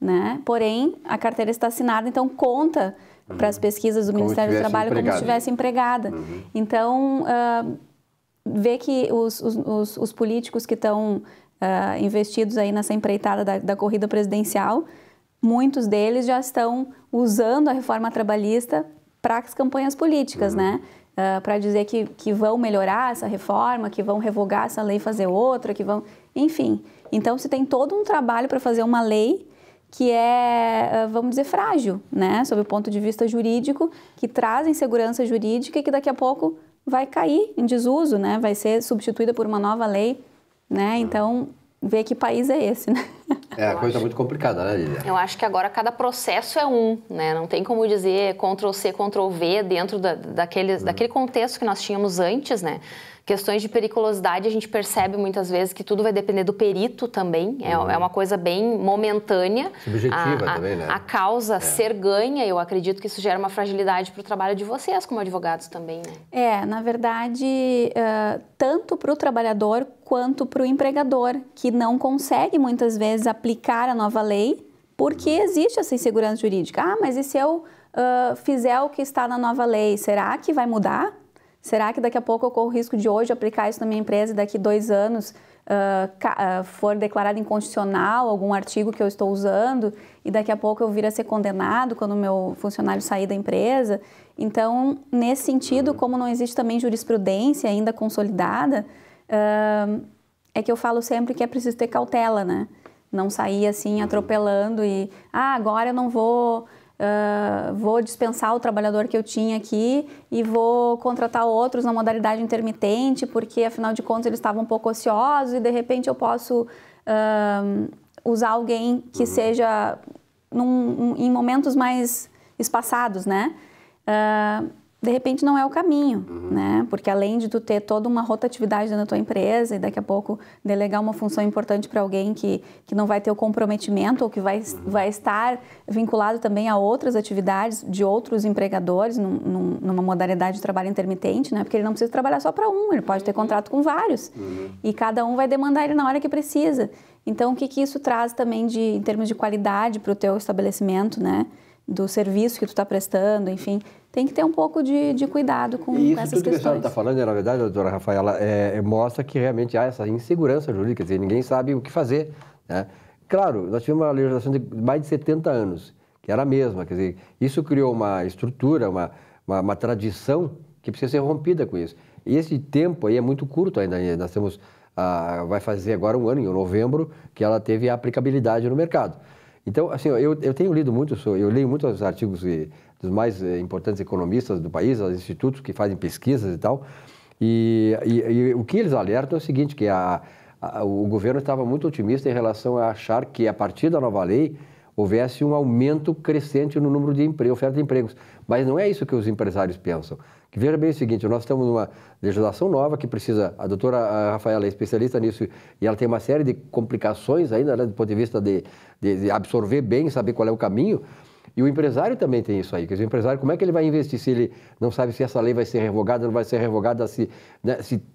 né? Porém, a carteira está assinada, então conta para as pesquisas do Ministério do Trabalho como se estivesse empregada. Então, vê que os políticos que estão investidos aí nessa empreitada da corrida presidencial, muitos deles já estão usando a reforma trabalhista para as campanhas políticas, né? Para dizer que vão melhorar essa reforma, que vão revogar essa lei e fazer outra, que vão... Enfim, então se tem todo um trabalho para fazer uma lei que é, vamos dizer, frágil, né? Sob o ponto de vista jurídico, que traz insegurança jurídica e que daqui a pouco vai cair em desuso, né? Vai ser substituída por uma nova lei, né? Então, vê que país é esse, né? É uma coisa muito complicada, né, Lília? Eu acho que agora cada processo é né? Não tem como dizer Ctrl+C, Ctrl+V dentro daquele contexto que nós tínhamos antes, né? Questões de periculosidade, a gente percebe muitas vezes que tudo vai depender do perito também. É uma coisa bem momentânea. Subjetiva também, né? A causa ser ganha, eu acredito que isso gera uma fragilidade para o trabalho de vocês como advogados também, né? Na verdade, tanto para o trabalhador quanto para o empregador, que não consegue muitas vezes aplicar a nova lei, porque existe essa insegurança jurídica. Mas e se eu fizer o que está na nova lei, será que vai mudar? Será que daqui a pouco eu corro o risco de hoje aplicar isso na minha empresa e daqui 2 anos for declarado inconstitucional algum artigo que eu estou usando e daqui a pouco eu vir a ser condenado quando o meu funcionário sair da empresa? Então, nesse sentido, como não existe também jurisprudência ainda consolidada, é que eu falo sempre que é preciso ter cautela, né? Não sair assim atropelando e agora eu não vou dispensar o trabalhador que eu tinha aqui e vou contratar outros na modalidade intermitente, porque afinal de contas eles estavam um pouco ociosos e de repente eu posso usar alguém que seja em momentos mais espaçados, né? de repente não é o caminho, né? Porque além de tu ter toda uma rotatividade na tua empresa e daqui a pouco delegar uma função importante para alguém que não vai ter o comprometimento ou que vai estar vinculado também a outras atividades de outros empregadores numa modalidade de trabalho intermitente, né? Porque ele não precisa trabalhar só para um, ele pode ter contrato com vários e cada um vai demandar ele na hora que precisa. Então, o que isso traz também em termos de qualidade para o teu estabelecimento, né? Do serviço que tu está prestando, enfim, tem que ter um pouco de cuidado com essas questões. Isso tudo que a senhora está falando, na verdade, doutora Rafaela, mostra que realmente há essa insegurança jurídica, quer dizer, ninguém sabe o que fazer, né? Claro, nós tivemos uma legislação de mais de 70 anos, que era a mesma, quer dizer, isso criou uma estrutura, uma tradição que precisa ser rompida com isso. E esse tempo aí é muito curto ainda, nós temos, vai fazer agora um ano, em novembro, que ela teve a aplicabilidade no mercado. Então, assim, eu tenho lido muito, eu leio muito os artigos dos mais importantes economistas do país, os institutos que fazem pesquisas e tal, e o que eles alertam é o seguinte, que o governo estava muito otimista em relação a achar que, a partir da nova lei, houvesse um aumento crescente no número de oferta de empregos. Mas não é isso que os empresários pensam. Que veja bem o seguinte, nós estamos numa legislação nova que precisa, a doutora Rafaela é especialista nisso, e ela tem uma série de complicações ainda, né, do ponto de vista de absorver bem, saber qual é o caminho, e o empresário também tem isso aí. Quer dizer, o empresário, como é que ele vai investir se ele não sabe se essa lei vai ser revogada, não vai ser revogada, se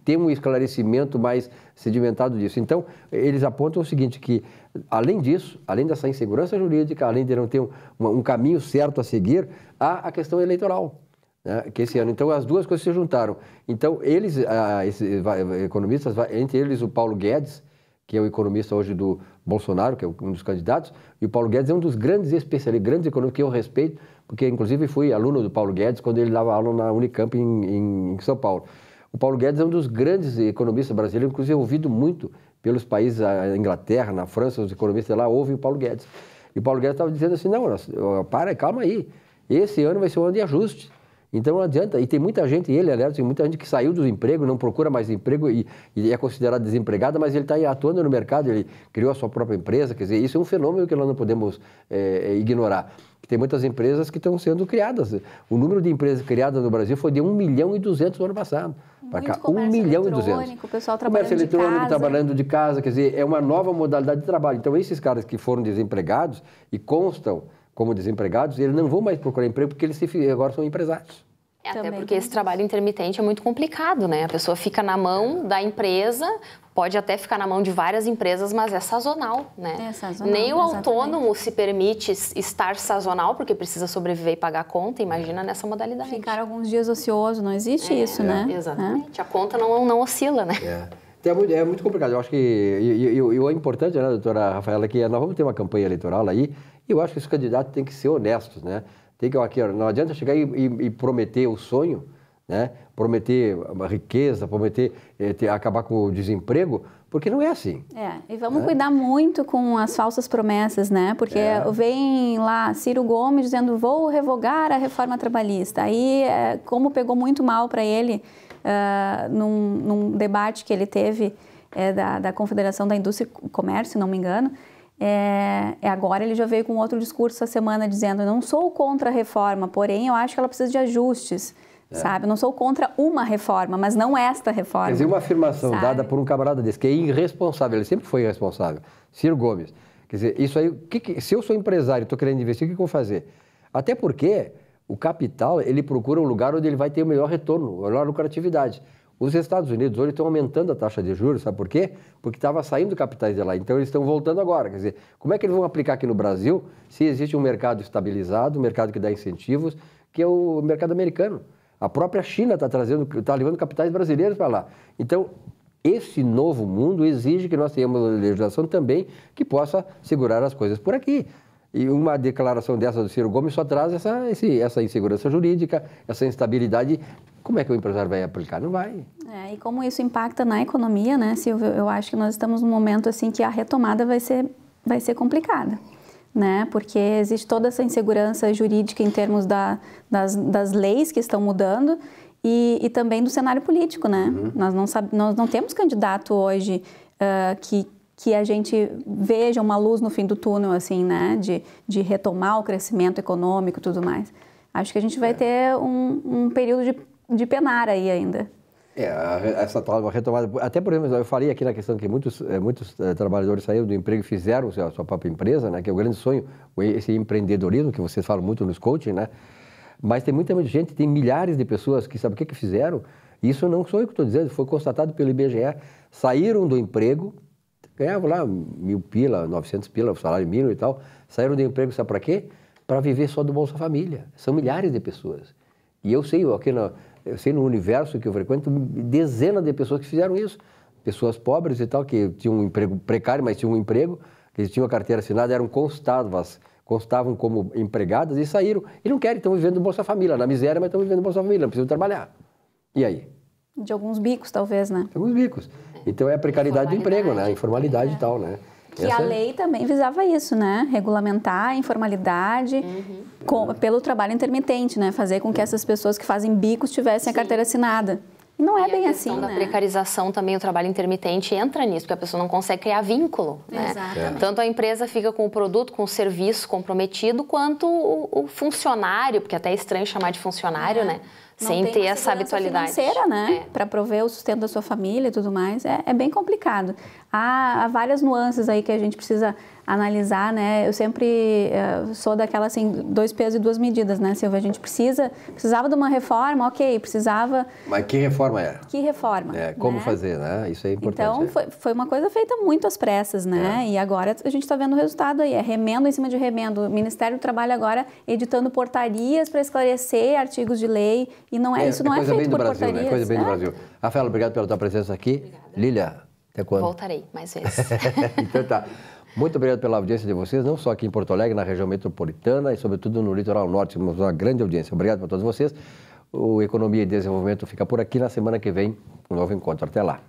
tem um esclarecimento mais sedimentado disso. Então, eles apontam o seguinte, que além disso, além dessa insegurança jurídica, além de não ter um caminho certo a seguir, há a questão eleitoral, né, que esse ano. Então, as duas coisas se juntaram. Então, esses economistas, entre eles o Paulo Guedes, que é o economista hoje do Bolsonaro, que é um dos candidatos, e o Paulo Guedes é um dos grandes especialistas, grandes economistas que eu respeito, porque inclusive fui aluno do Paulo Guedes quando ele dava aula na Unicamp em São Paulo. O Paulo Guedes é um dos grandes economistas brasileiros, inclusive ouvido muito pelos países, a Inglaterra, na França, os economistas lá ouvem o Paulo Guedes. E o Paulo Guedes estava dizendo assim, não, calma aí, esse ano vai ser um ano de ajuste. Então não adianta, e tem muita gente, aliás, tem muita gente que saiu do emprego, não procura mais emprego e é considerado desempregada, mas ele está atuando no mercado, ele criou a sua própria empresa, quer dizer, isso é um fenômeno que nós não podemos ignorar. Tem muitas empresas que estão sendo criadas. O número de empresas criadas no Brasil foi de 1.200.000 no ano passado. Para cá, 1.200.000. O pessoal comércio eletrônico, trabalhando de casa, quer dizer, é uma nova modalidade de trabalho. Então, esses caras que foram desempregados e constam como desempregados, eles não vão mais procurar emprego porque eles agora são empresários. Até porque esse trabalho intermitente é muito complicado, né? A pessoa fica na mão da empresa, pode até ficar na mão de várias empresas, mas é sazonal, né? É sazonal, nem o exatamente. Autônomo se permite estar sazonal, porque precisa sobreviver e pagar a conta, imagina nessa modalidade. Ficar alguns dias ocioso, não existe isso, né? Exatamente, a conta não oscila, né? É muito complicado, eu acho que, e é importante, né, doutora Rafaela, que nós vamos ter uma campanha eleitoral aí, e eu acho que os candidatos têm que ser honestos, né? Não adianta chegar e prometer o sonho, né? Prometer uma riqueza, prometer acabar com o desemprego, porque não é assim. E vamos cuidar muito com as falsas promessas, né? Porque vem lá Ciro Gomes dizendo, vou revogar a reforma trabalhista. Aí, como pegou muito mal para ele num debate que ele teve da Confederação da Indústria e Comércio, se não me engano, agora ele já veio com outro discurso essa semana dizendo, não sou contra a reforma, porém eu acho que ela precisa de ajustes, sabe? Eu não sou contra uma reforma, mas não esta reforma. Quer dizer, uma afirmação dada por um camarada desse, que é irresponsável, ele sempre foi irresponsável, Ciro Gomes. Quer dizer, isso aí, se eu sou empresário e estou querendo investir, o que eu vou fazer? Até porque o capital, ele procura um lugar onde ele vai ter o melhor retorno, a melhor lucratividade. Os Estados Unidos hoje estão aumentando a taxa de juros, sabe por quê? Porque estava saindo capitais de lá, então eles estão voltando agora. Quer dizer, como é que eles vão aplicar aqui no Brasil se existe um mercado estabilizado, um mercado que dá incentivos, que é o mercado americano? A própria China está levando capitais brasileiros para lá. Então, esse novo mundo exige que nós tenhamos uma legislação também que possa segurar as coisas por aqui. E uma declaração dessa do Ciro Gomes só traz essa insegurança jurídica, essa instabilidade. Como é que o empresário vai aplicar? Não vai. E como isso impacta na economia, né, Silvio? Eu acho que nós estamos num momento assim que a retomada vai ser complicada, né? Porque existe toda essa insegurança jurídica em termos das leis que estão mudando e também do cenário político, né? Nós não temos candidato hoje que a gente veja uma luz no fim do túnel, assim, né? De retomar o crescimento econômico e tudo mais. Acho que a gente vai ter um período de penar aí ainda. Essa tal retomada, até por exemplo, eu falei aqui na questão que muitos trabalhadores saíram do emprego e fizeram a sua própria empresa, né, que é o grande sonho, esse empreendedorismo que vocês falam muito nos coaching, né, mas tem muita gente, tem milhares de pessoas que sabem o que fizeram, isso não sou eu que estou dizendo, foi constatado pelo IBGE, saíram do emprego, ganhavam lá 1.000 pila, 900 pila, salário mínimo e tal, saíram do emprego, sabe para quê? Para viver só do Bolsa Família, são milhares de pessoas, e eu sei no universo que eu frequento, dezenas de pessoas que fizeram isso. Pessoas pobres e tal, que tinham um emprego precário, mas tinham um emprego, que tinham a carteira assinada, constavam como empregadas e saíram. E não querem, estão vivendo do Bolsa Família, na miséria, mas estão vivendo do Bolsa Família, não precisam trabalhar. E aí? De alguns bicos, talvez, né? De alguns bicos. Então é a precariedade do emprego, né? A informalidade e tal, né? Que a lei também visava isso, né? Regulamentar a informalidade pelo trabalho intermitente, né? Fazer com que essas pessoas que fazem bicos tivessem a carteira assinada. E não é bem assim, né? A precarização também, o trabalho intermitente entra nisso, porque a pessoa não consegue criar vínculo, né? Exatamente. Tanto a empresa fica com o produto, com o serviço comprometido, quanto o funcionário, porque até é estranho chamar de funcionário, né? Sem ter essa habitualidade financeira, né? Para prover o sustento da sua família e tudo mais, é bem complicado. Há várias nuances aí que a gente precisa analisar, né? Eu sempre sou daquela, assim, 2 pesos e 2 medidas, né, Silvia? A gente precisava de uma reforma, ok, precisava... Mas que reforma era? Que reforma? Como né? fazer, né? Isso é importante. Então, foi uma coisa feita muito às pressas, né? E agora a gente está vendo o resultado aí, é remendo em cima de remendo. O Ministério do Trabalho agora editando portarias para esclarecer artigos de lei, e isso não é feito por Brasil, portarias. Né? Coisa bem do Brasil. Rafaela, obrigado pela tua presença aqui. Obrigada. Lília, até quando? Voltarei mais vezes. Então tá. Muito obrigado pela audiência de vocês, não só aqui em Porto Alegre, na região metropolitana e sobretudo no litoral norte, temos uma grande audiência. Obrigado para todos vocês. O Economia e Desenvolvimento fica por aqui. Na semana que vem, um novo encontro. Até lá.